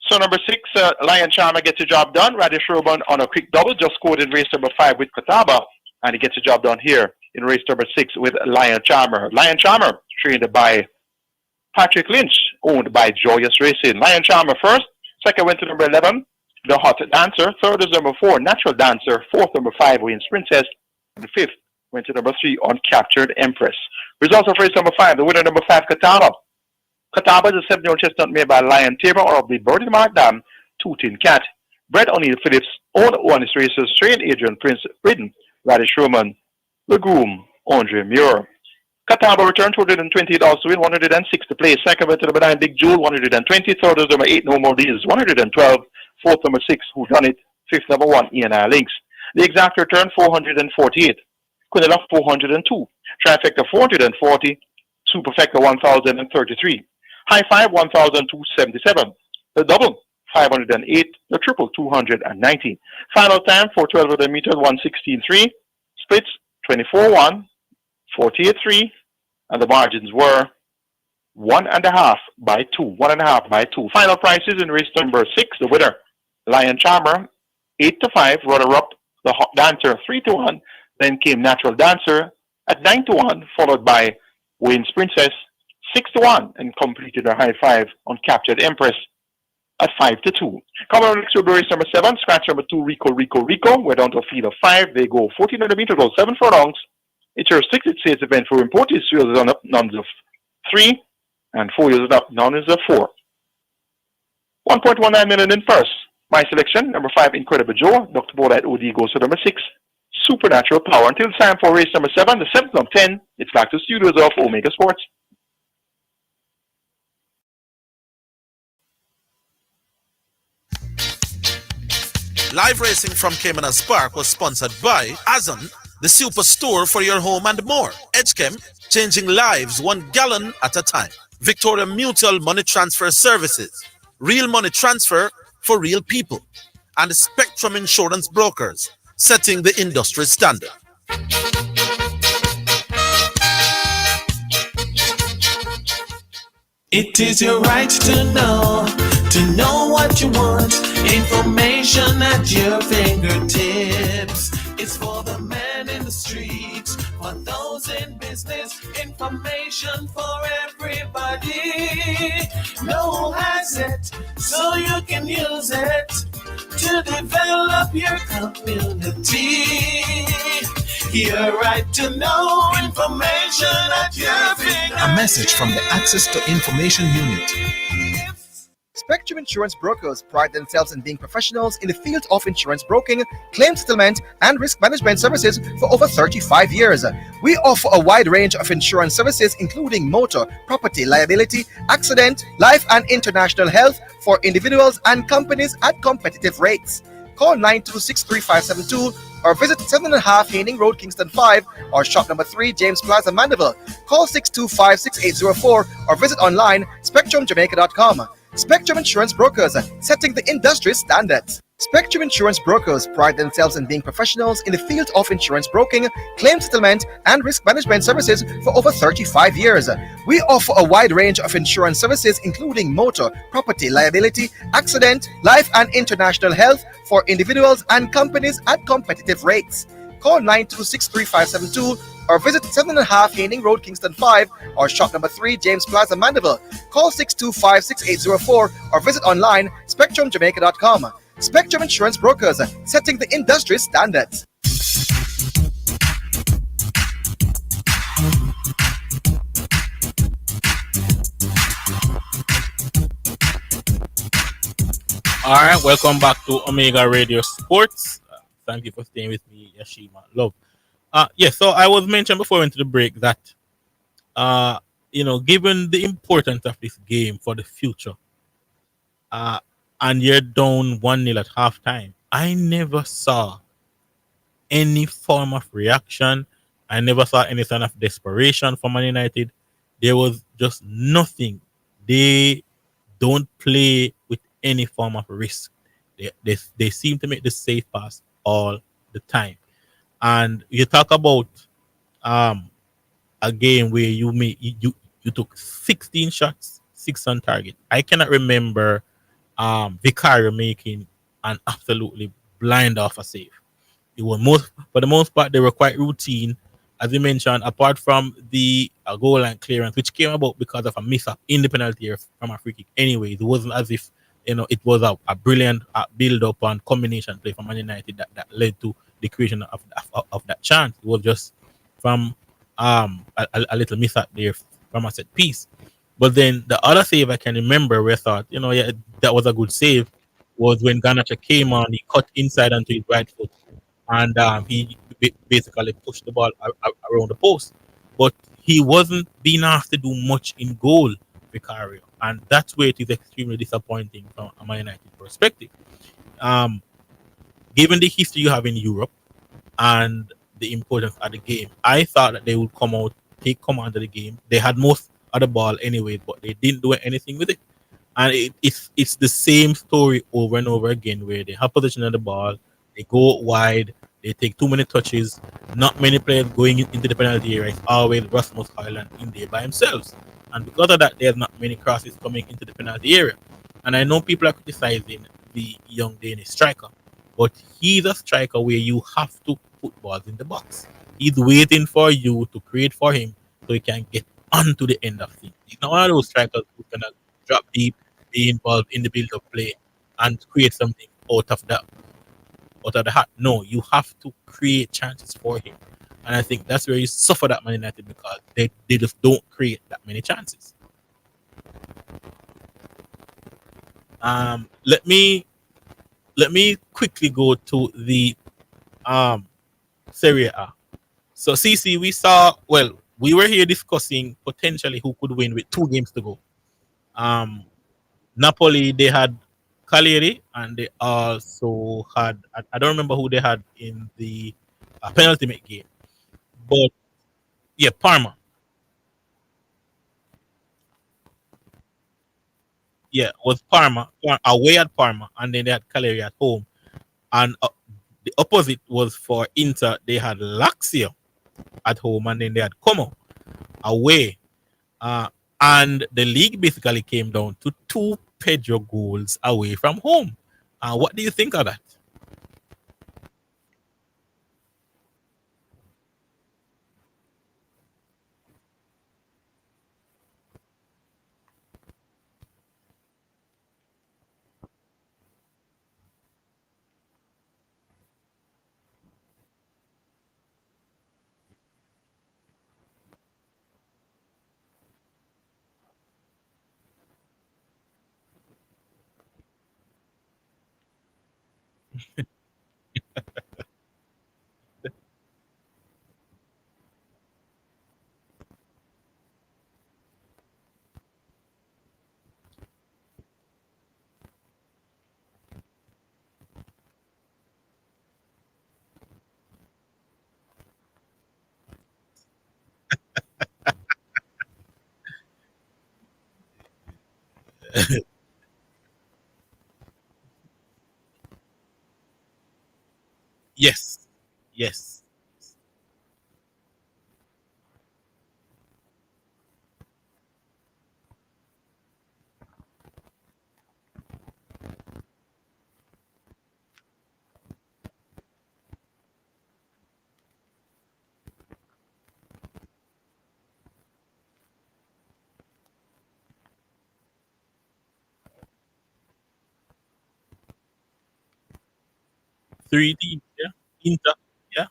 So number 6, Lion Charmer gets the job done. Radish Roman on a quick double, just scored in race number 5 with Catawba, and he gets the job done here in race number 6 with Lion Charmer. Lion Charmer, trained by Patrick Lynch, owned by Joyous Racing. Lion Charmer first. Second went to number 11, The Hot Dancer. Third is number 4, Natural Dancer. Fourth, number 5, Wayne's Princess. And the fifth went to number 3, Uncaptured Empress. Results of race number 5. The winner, number 5, Catawba. Catawba is a 7-year-old chestnut made by Lion Tabor of the Birdie Mark Dam, Two-Tin Cat. Brett O'Neill Phillips, owned one of his racers, trained Adrian Prince, ridden Radish Roman, the groom, Andre Muir. Catawba returned $228 to win, 106 to play. Second went to number 9, Big Jewel, 120. Third is number 8, No More Deals, 112. Fourth, number 6, Who Done It. Fifth, number 1, E&I Links. The exact return, 448. Quinella, 402. Trifecta, 440. Superfecta, 1,033. High Five, 1,277. The double, 508. The triple, 290. Final time for 1200 meters, 116.3. Splits, 24-1, 48-3. And the margins were 1.5 by 2. 1.5 by 2. Final prices in race number 6. The winner, Lion Charmer, 8-5. Runner-up, The Hot Dancer, 3-1. Then came Natural Dancer at 9-1, followed by Wayne's Princess, 6-1, and completed a high five on Captured Empress at 5-2. Coming on next to race number 7, scratch number 2, Rico. We're down to a field of 5. They go 1,400 meters, go 7 furlongs. It's your 6th stage event for imported seals on up, none of 3, and 4 years up, none is of 4. 1.19 million in purse. My selection, number 5, Incredible Joe. Dr. Bola at OD goes to number 6, Supernatural Power. Until it's time for race number 7, the 7th of 10, it's back to studios of Omega Sports.
Live racing from Caymanas Park was sponsored by Azon, the superstore for your home and more. Edgechem, changing lives 1 gallon at a time. Victoria Mutual Money Transfer Services, real money transfer for real people. And Spectrum Insurance Brokers, setting the industry standard.
It is your right to know what you want. Information at your fingertips. It's for the man in the streets, for those in business. Information for everybody. No asset, so you can use it to develop your community. Your right to know information at your fingertips.
A message from the Access to Information Unit.
Spectrum Insurance Brokers pride themselves in being professionals in the field of insurance broking, claim settlement, and risk management services for over 35 years. We offer a wide range of insurance services including motor, property, liability, accident, life, and international health for individuals and companies at competitive rates. Call 926-3572 or visit 7.5 Haining Road, Kingston 5, or shop number 3, James Plaza, Mandeville. Call 625-6804 or visit online spectrumjamaica.com. Spectrum Insurance Brokers, setting the industry standards. Spectrum Insurance Brokers pride themselves in being professionals in the field of insurance broking, claim settlement, and risk management services for over 35 years. We offer a wide range of insurance services including motor, property, liability, accident, life, and international health for individuals and companies at competitive rates. Call 926-3572 or visit 7.5 Haining Road, Kingston 5, or shop number 3, James Plaza, Mandeville. Call 625-6804 or visit online spectrumjamaica.com. Spectrum Insurance Brokers, setting the industry standards.
All right, welcome back to Omega Radio Sports. Thank you for staying with me, Yashima Love. So I was mentioned before we went to the break that, given the importance of this game for the future, and you're down 1-0 at halftime, I never saw any form of reaction. I never saw any sign of desperation from Man United. There was just nothing. They don't play with any form of risk. They seem to make the safe pass all the time. And you talk about a game where you took 16 shots, 6 on target. I cannot remember Vicario making an absolutely blind off a save. It was most for the most part they were quite routine, as you mentioned. Apart from the goal line clearance, which came about because of a miss up in the penalty area from a free kick. Anyways, it wasn't as if it was a brilliant build up and combination play from Man United that led to the creation of that chance. It was just from a little miss up there from a set piece. But then the other save I can remember where I thought, yeah, that was a good save was when Garnacha came on, he cut inside onto his right foot and he basically pushed the ball around the post. But he wasn't being asked to do much in goal, Vicario. And that's where it is extremely disappointing from a Man United perspective. Given the history you have in Europe and the importance of the game, I thought that they would come out, take command of the game. They had most of the ball anyway, but they didn't do anything with it. And it's the same story over and over again where they have possession of the ball, they go wide, they take too many touches, not many players going into the penalty area. It's always Rasmus Højlund in there by themselves. And because of that, there's not many crosses coming into the penalty area. And I know people are criticizing the young Danish striker, but he's a striker where you have to put balls in the box. He's waiting for you to create for him so he can get onto the end of things. He's not one of those strikers who can drop deep, be involved in the build-up play, and create something out of the hat. No, you have to create chances for him. And I think that's where you suffer at Man United because they just don't create that many chances. Let me quickly go to the Serie A. So CC, we were here discussing potentially who could win with 2 games to go. Napoli, they had Cagliari, and they also had, I don't remember who they had in the penultimate game, but yeah, Parma. Yeah, was Parma away at Parma, and then they had Cagliari at home. And the opposite was for Inter. They had Lazio at home, and then they had Como away. And the league basically came down to 2 Pedro goals away from home. What do you think of that? Yes. Yes. 3 teams, yeah. Inter, yeah.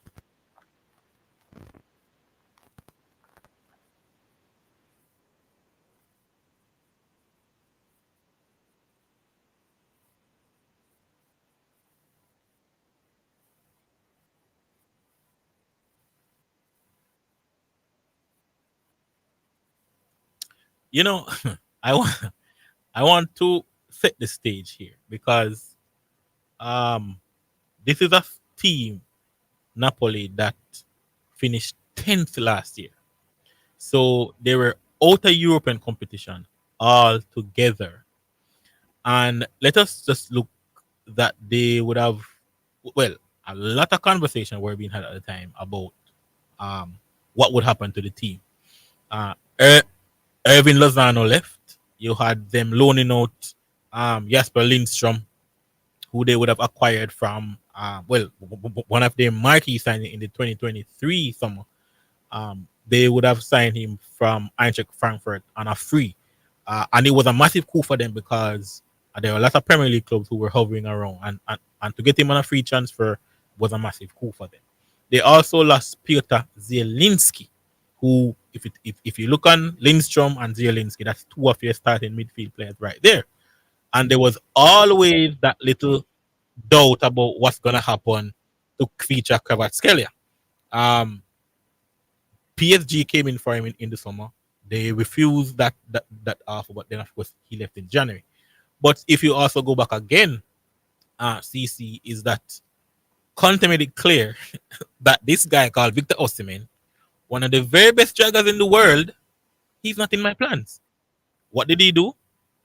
I want I want to set the stage here because um this is a team, Napoli, that finished 10th last year. So they were out of European competition altogether. And let us just look that they would have, well, a lot of conversation were being had at the time about what would happen to the team. Irving Lozano left. You had them loaning out Jasper Lindstrom, who they would have acquired from one of their marquee signing in the 2023 summer. They would have signed him from Eintracht Frankfurt on a free. And it was a massive coup for them because there were a lot of Premier League clubs who were hovering around, and to get him on a free transfer was a massive coup for them. They also lost Piotr Zielinski, who, if you look on Lindstrom and Zielinski, that's two of your starting midfield players right there. And there was always that little doubt about what's going to happen to feature Kvaratskhelia. PSG came in for him in the summer. They refused that offer, but then of course he left in January. But if you also go back again, CC, is that Conte made it clear that this guy called Victor Osimhen, one of the very best strikers in the world, he's not in my plans. What did he do?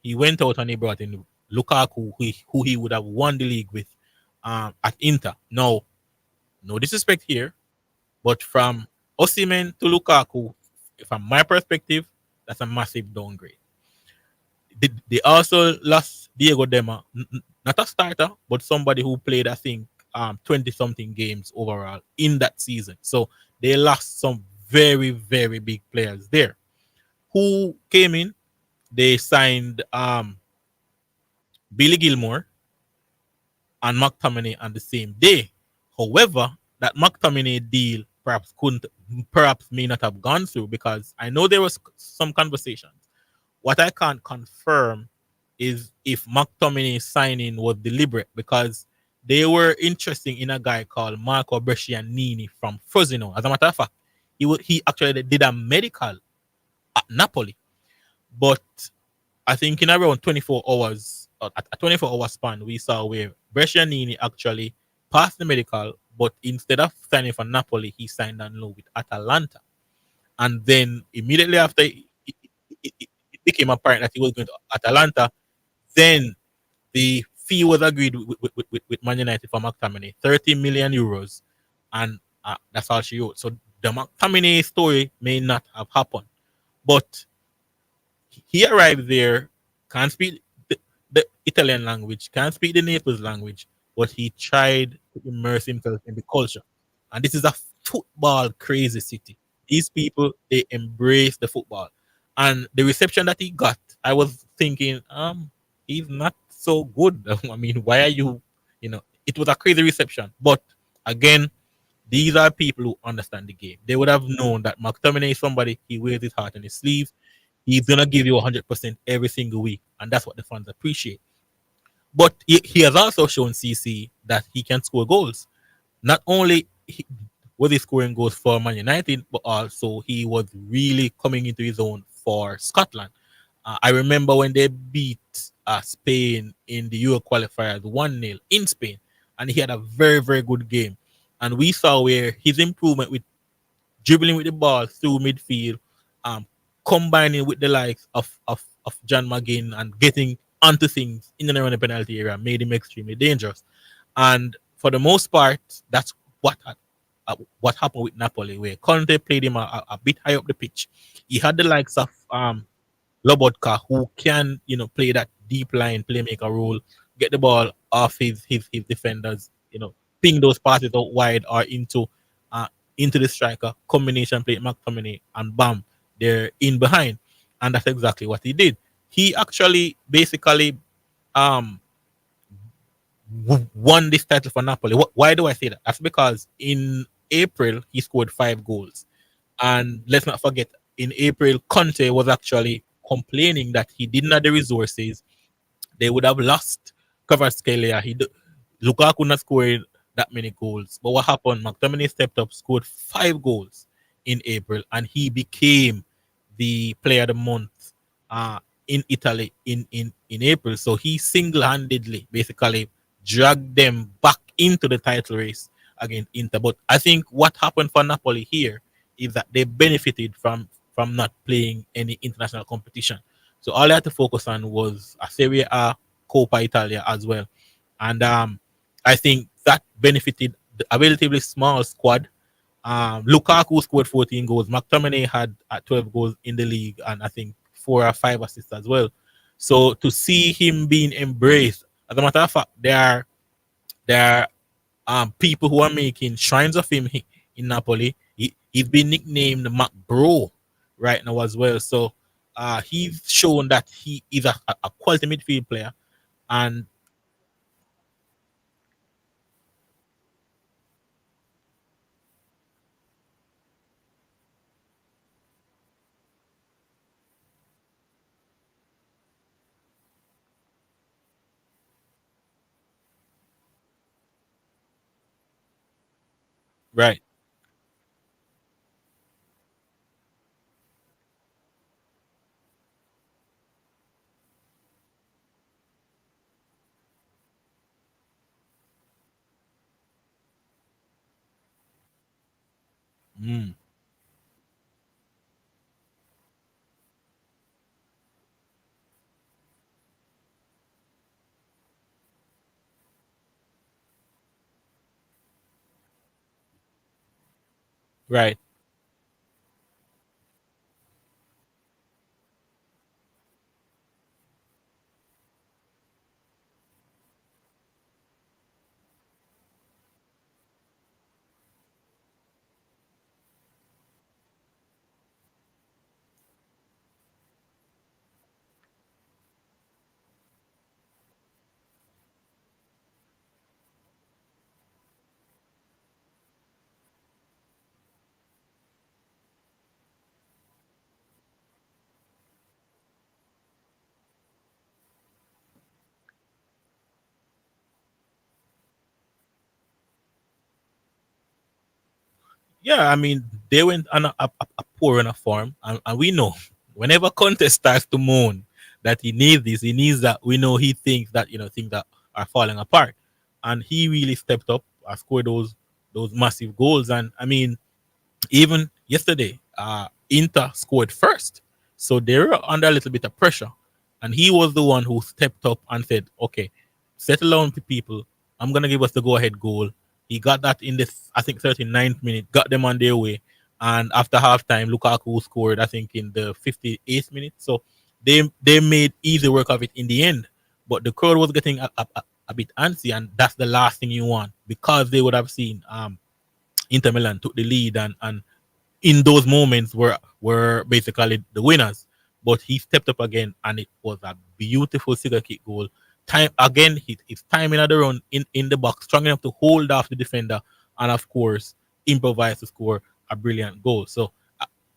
He went out and he brought in Lukaku, who he would have won the league with at Inter. No disrespect here, but from Osimhen to Lukaku, from my perspective, that's a massive downgrade. They also lost Diego Dema, not a starter, but somebody who played, I think, 20-something games overall in that season. So they lost some very, very big players there. Who came in? They signed Billy Gilmore and McTominay on the same day. However, that McTominay deal perhaps may not have gone through, because I know there was some conversations. What I can't confirm is if McTominay's signing was deliberate, because they were interested in a guy called Marco Brescianini from Frosinone. As a matter of fact, he actually did a medical at Napoli, but I think in around 24 hours, a 24-hour span, we saw where Brescianini actually passed the medical, but instead of signing for Napoli, he signed on loan with Atalanta. And then immediately after it became apparent that he was going to Atalanta, then the fee was agreed with Man United for McTominay, 30 million euros, and that's all she wrote. So the McTominay story may not have happened, but he arrived there, can't speak the Italian language, can't speak the Naples language, but he tried to immerse himself in the culture. And this is a football crazy city. These people, they embrace the football. And the reception that he got, I was thinking, he's not so good. I mean, why are you, it was a crazy reception. But again, these are people who understand the game. They would have known that McTominay is somebody, he wears his heart on his sleeves. He's going to give you 100% every single week. And that's what the fans appreciate. But he has also shown CC that he can score goals. Not only was he scoring goals for Man United, but also he was really coming into his own for Scotland. I remember when they beat Spain in the Euro qualifiers 1-0 in Spain, and he had a very, very good game. And we saw where his improvement with dribbling with the ball through midfield, combining with the likes of John McGinn and getting onto things in and around the penalty area made him extremely dangerous. And for the most part, that's what happened with Napoli, where Conte played him a bit high up the pitch. He had the likes of Lobotka, who can play that deep line playmaker role, get the ball off his defenders, ping those passes out wide or into the striker, combination play McTominay, and bam, they're in behind. And that's exactly what he did. He actually basically won this title for Napoli. Why do I say that? That's because in April, he scored 5 goals. And let's not forget, in April, Conte was actually complaining that he didn't have the resources. They would have lost Kvaratskhelia. Lukaku not scored that many goals. But what happened? McTominay stepped up, scored 5 goals in April, and he became the player of the month in Italy in April. So he single-handedly basically dragged them back into the title race against Inter. But I think what happened for Napoli here is that they benefited from not playing any international competition. So all they had to focus on was a Serie A, Coppa Italia as well. And I think that benefited a relatively small squad. Lukaku scored 14 goals. McTominay had 12 goals in the league, and I think 4 or 5 assists as well. So to see him being embraced, as a matter of fact, there are people who are making shrines of him in Napoli. He's been nicknamed McBro right now as well. So he's shown that he is a quality midfield player. And right. Mm, right. Yeah, I mean, they went on a poor in a form, and we know whenever contest starts to moan that he needs this, he needs that. We know he thinks that things that are falling apart, and he really stepped up, scored those massive goals, and I mean, even yesterday, Inter scored first, so they were under a little bit of pressure, and he was the one who stepped up and said, "Okay, settle down, people. I'm gonna give us the go-ahead goal." He got that in the I think 39th minute, got them on their way, and after halftime, Lukaku scored I think in the 58th minute. So they made easy work of it in the end, but the crowd was getting a bit antsy, and that's the last thing you want because they would have seen Inter Milan took the lead and in those moments were basically the winners. But he stepped up again and it was a beautiful figure kick goal. Time again, his timing at the run in the box, strong enough to hold off the defender and of course improvise to score a brilliant goal. So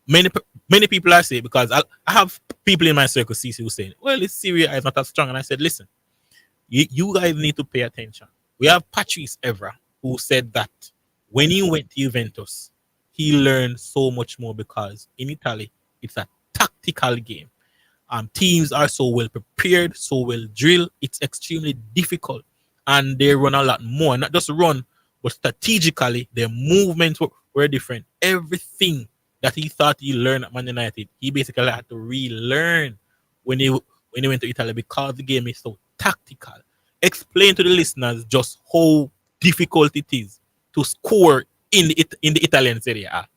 many people are saying because I have people in my circle CC who saying, well, it's Syria is not as strong. And I said, listen, you guys need to pay attention. We have Patrice Evra who said that when he went to Juventus, he learned so much more because in Italy, it's a tactical game. Teams are so well prepared, so well drilled. It's extremely difficult, and they run a lot more. Not just run, but strategically, their movements were different. Everything that he thought he learned at Man United, he basically had to relearn when he went to Italy because the game is so tactical. Explain to the listeners just how difficult it is to score in the Italian Serie A.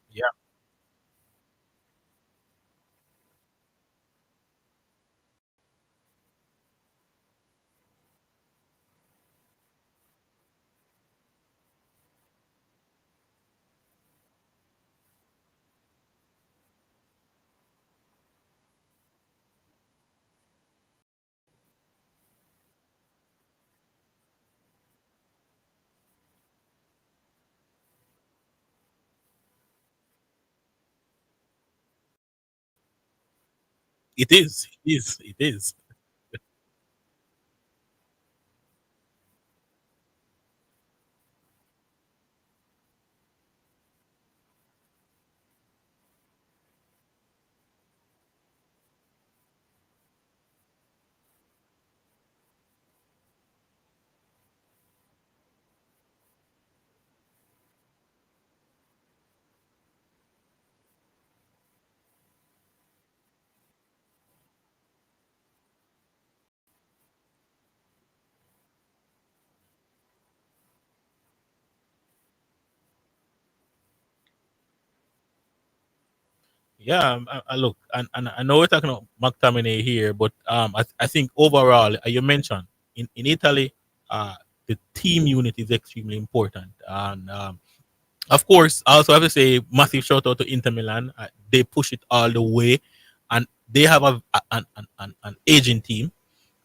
Yeah, it is. It is. It is. Yeah, I look, and I know we're talking about McTominay here, but I think overall, you mentioned in Italy, the team unit is extremely important, and of course, I also have to say massive shout out to Inter Milan. They push it all the way, and they have an aging team,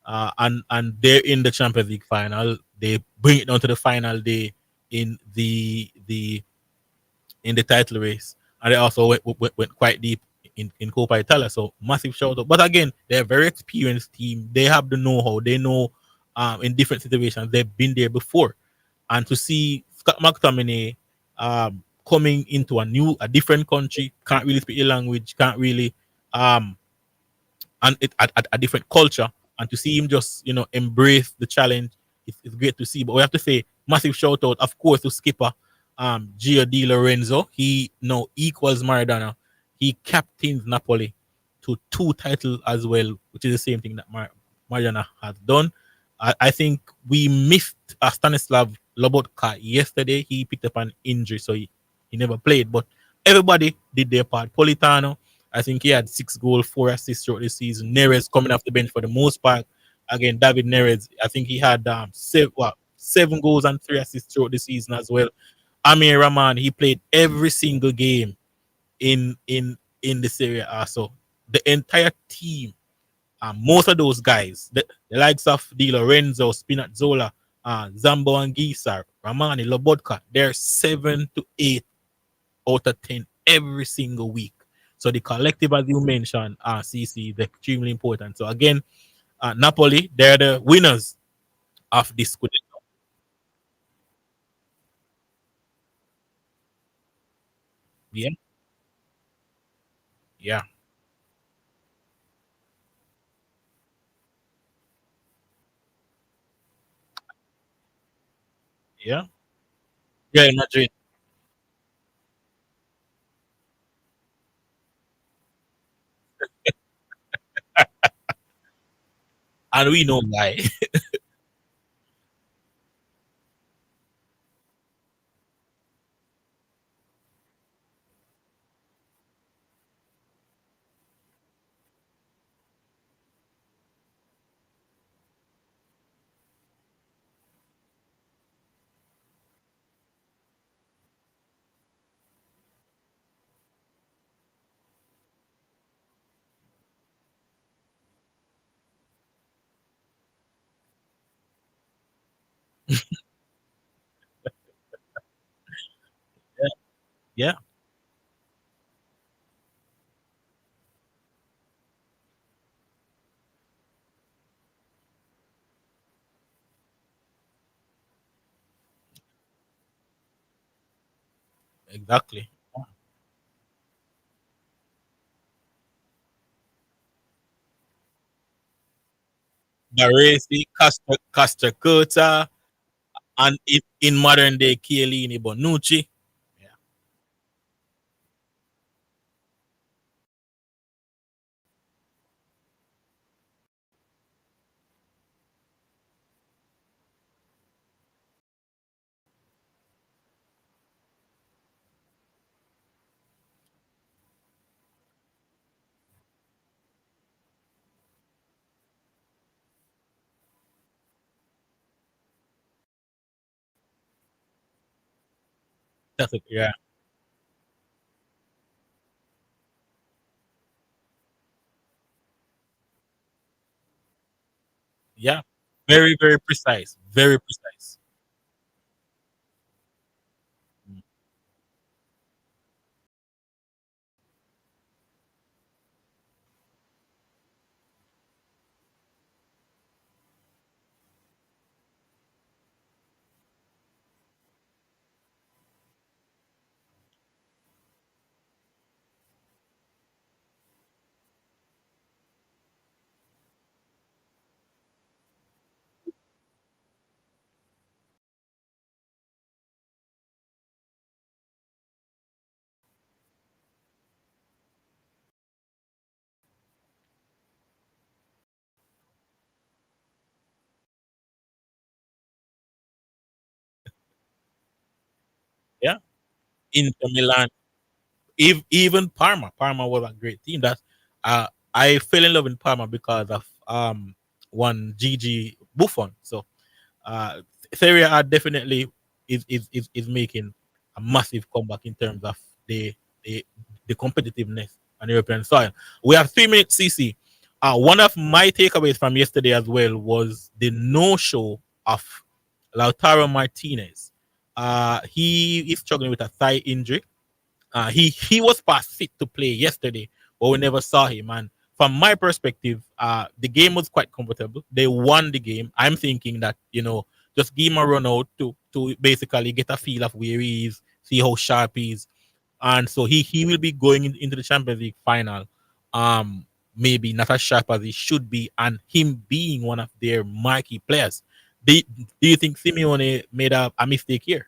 and they're in the Champions League final. They bring it down to the final day in the title race, and they also went quite deep in Coppa Italia. So massive shout out. But again, they're a very experienced team. They have the know-how. They know in different situations. They've been there before, and to see Scott McTominay coming into a different country, can't really speak the language, can't really um and a different culture, and to see him just embrace the challenge, it's great to see. But we have to say massive shout out, of course, to skipper Gio Di Lorenzo. He now equals Maradona. He captains Napoli to 2 titles as well, which is the same thing that Maradona has done. I think we missed Stanislav Lobotka yesterday. He picked up an injury, so he never played. But everybody did their part. Politano, I think he had 6 goals, 4 assists throughout the season. Neres coming off the bench for the most part. Again, David Neres, I think he had 7 goals and 3 assists throughout the season as well. Amir Rahman, he played every single game in the Serie A. So the entire team, most of those guys, the likes of Di Lorenzo, Spinazzola, Zambo and Gisa, Ramani, Lobotka, they're 7 to 8 out of 10 every single week. So the collective, as you mentioned, CC, is extremely important. So again, Napoli, they're the winners of this Scudetto. Yeah, yeah, yeah, yeah. Madrid, and we know why. Yeah, yeah, exactly. Baresi, Castracota, and in modern day, Chiellini, Bonucci. Yeah, that's it. Yeah, yeah. Very, very precise. Very precise. Mm, yeah. Inter Milan. even Parma was a great team. That I fell in love with Parma because of one Gigi Buffon. So Serie A definitely is making a massive comeback in terms of the competitiveness on European soil. We have 3 minutes, CC. One of my takeaways from yesterday as well was the no-show of Lautaro Martinez. He is struggling with a thigh injury. He was past fit to play yesterday, but we never saw him. And from my perspective, the game was quite comfortable. They won the game. I'm thinking that, just give him a run out to basically get a feel of where he is, see how sharp he is. And so he will be going into the Champions League final, maybe not as sharp as he should be, and him being one of their marquee players. Do you think Simeone made a mistake here?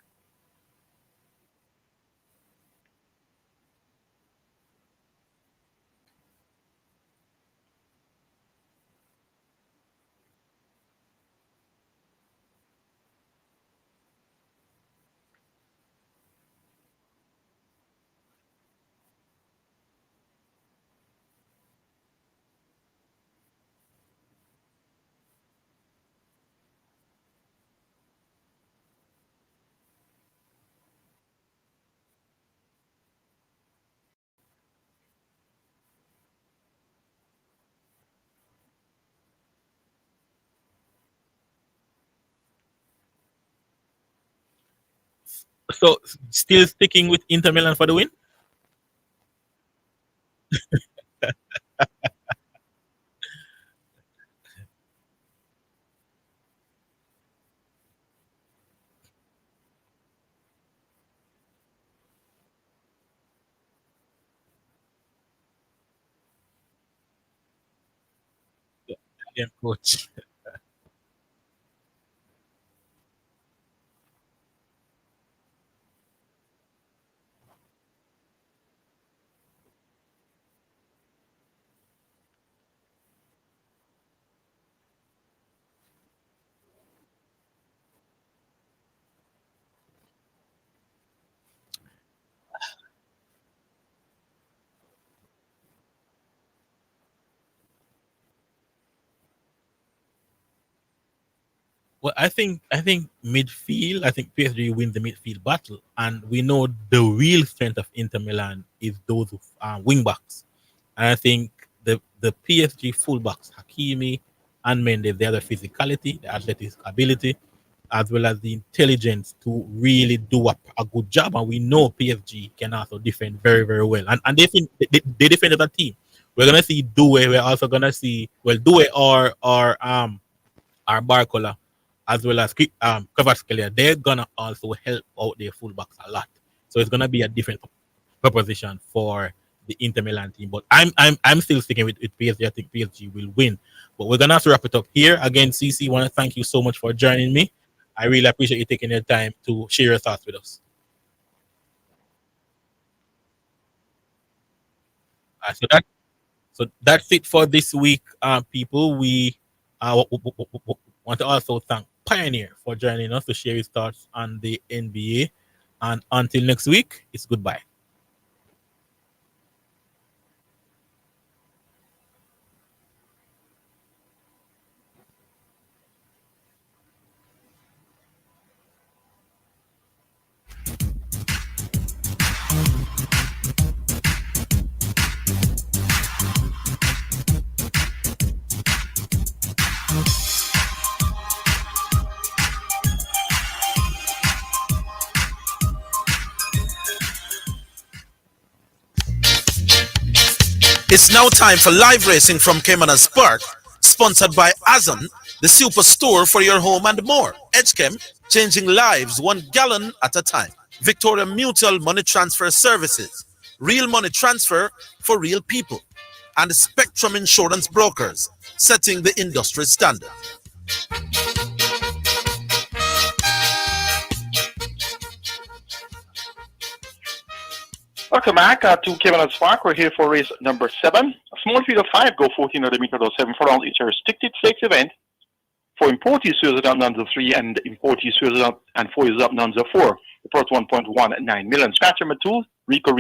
So still sticking with Inter Milan for the win? Yeah, coach. Well, I think midfield. I think PSG wins the midfield battle, and we know the real strength of Inter Milan is those wing backs. And I think the PSG fullbacks, Hakimi and Mendes, they have the physicality, the athletic ability, as well as the intelligence to really do a good job. And we know PSG can also defend very, very well. And they defend as a team. We're gonna see Due. We're also gonna see Due or Barcola, as well as Kvaratskhelia. They're gonna also help out their fullbacks a lot. So it's gonna be a different proposition for the Inter Milan team. But I'm still sticking with PSG. I think PSG will win. But we're gonna have to wrap it up here. Again, CC, want to thank you so much for joining me. I really appreciate you taking your time to share your thoughts with us. So that's it for this week, people. We want to also thank Pioneer for joining us to share his thoughts on the NBA. And until next week, it's goodbye.
It's now time for live racing from Caymanas Park, sponsored by Azon, the superstore for your home and more. Edgechem, changing lives 1 gallon at a time. Victoria Mutual Money Transfer Services, real money transfer for real people. And Spectrum Insurance Brokers, setting the industry standard.
Welcome back to Caymanas Park. We're here for race number 7. A small field of 5 go 1400 meters or 7 furlongs. It's a restricted stakes event for importees who are up nuns of 3 and importees who are up and 4 is up nuns of 4. The first 1.19 million. Scratch number 2, Rico.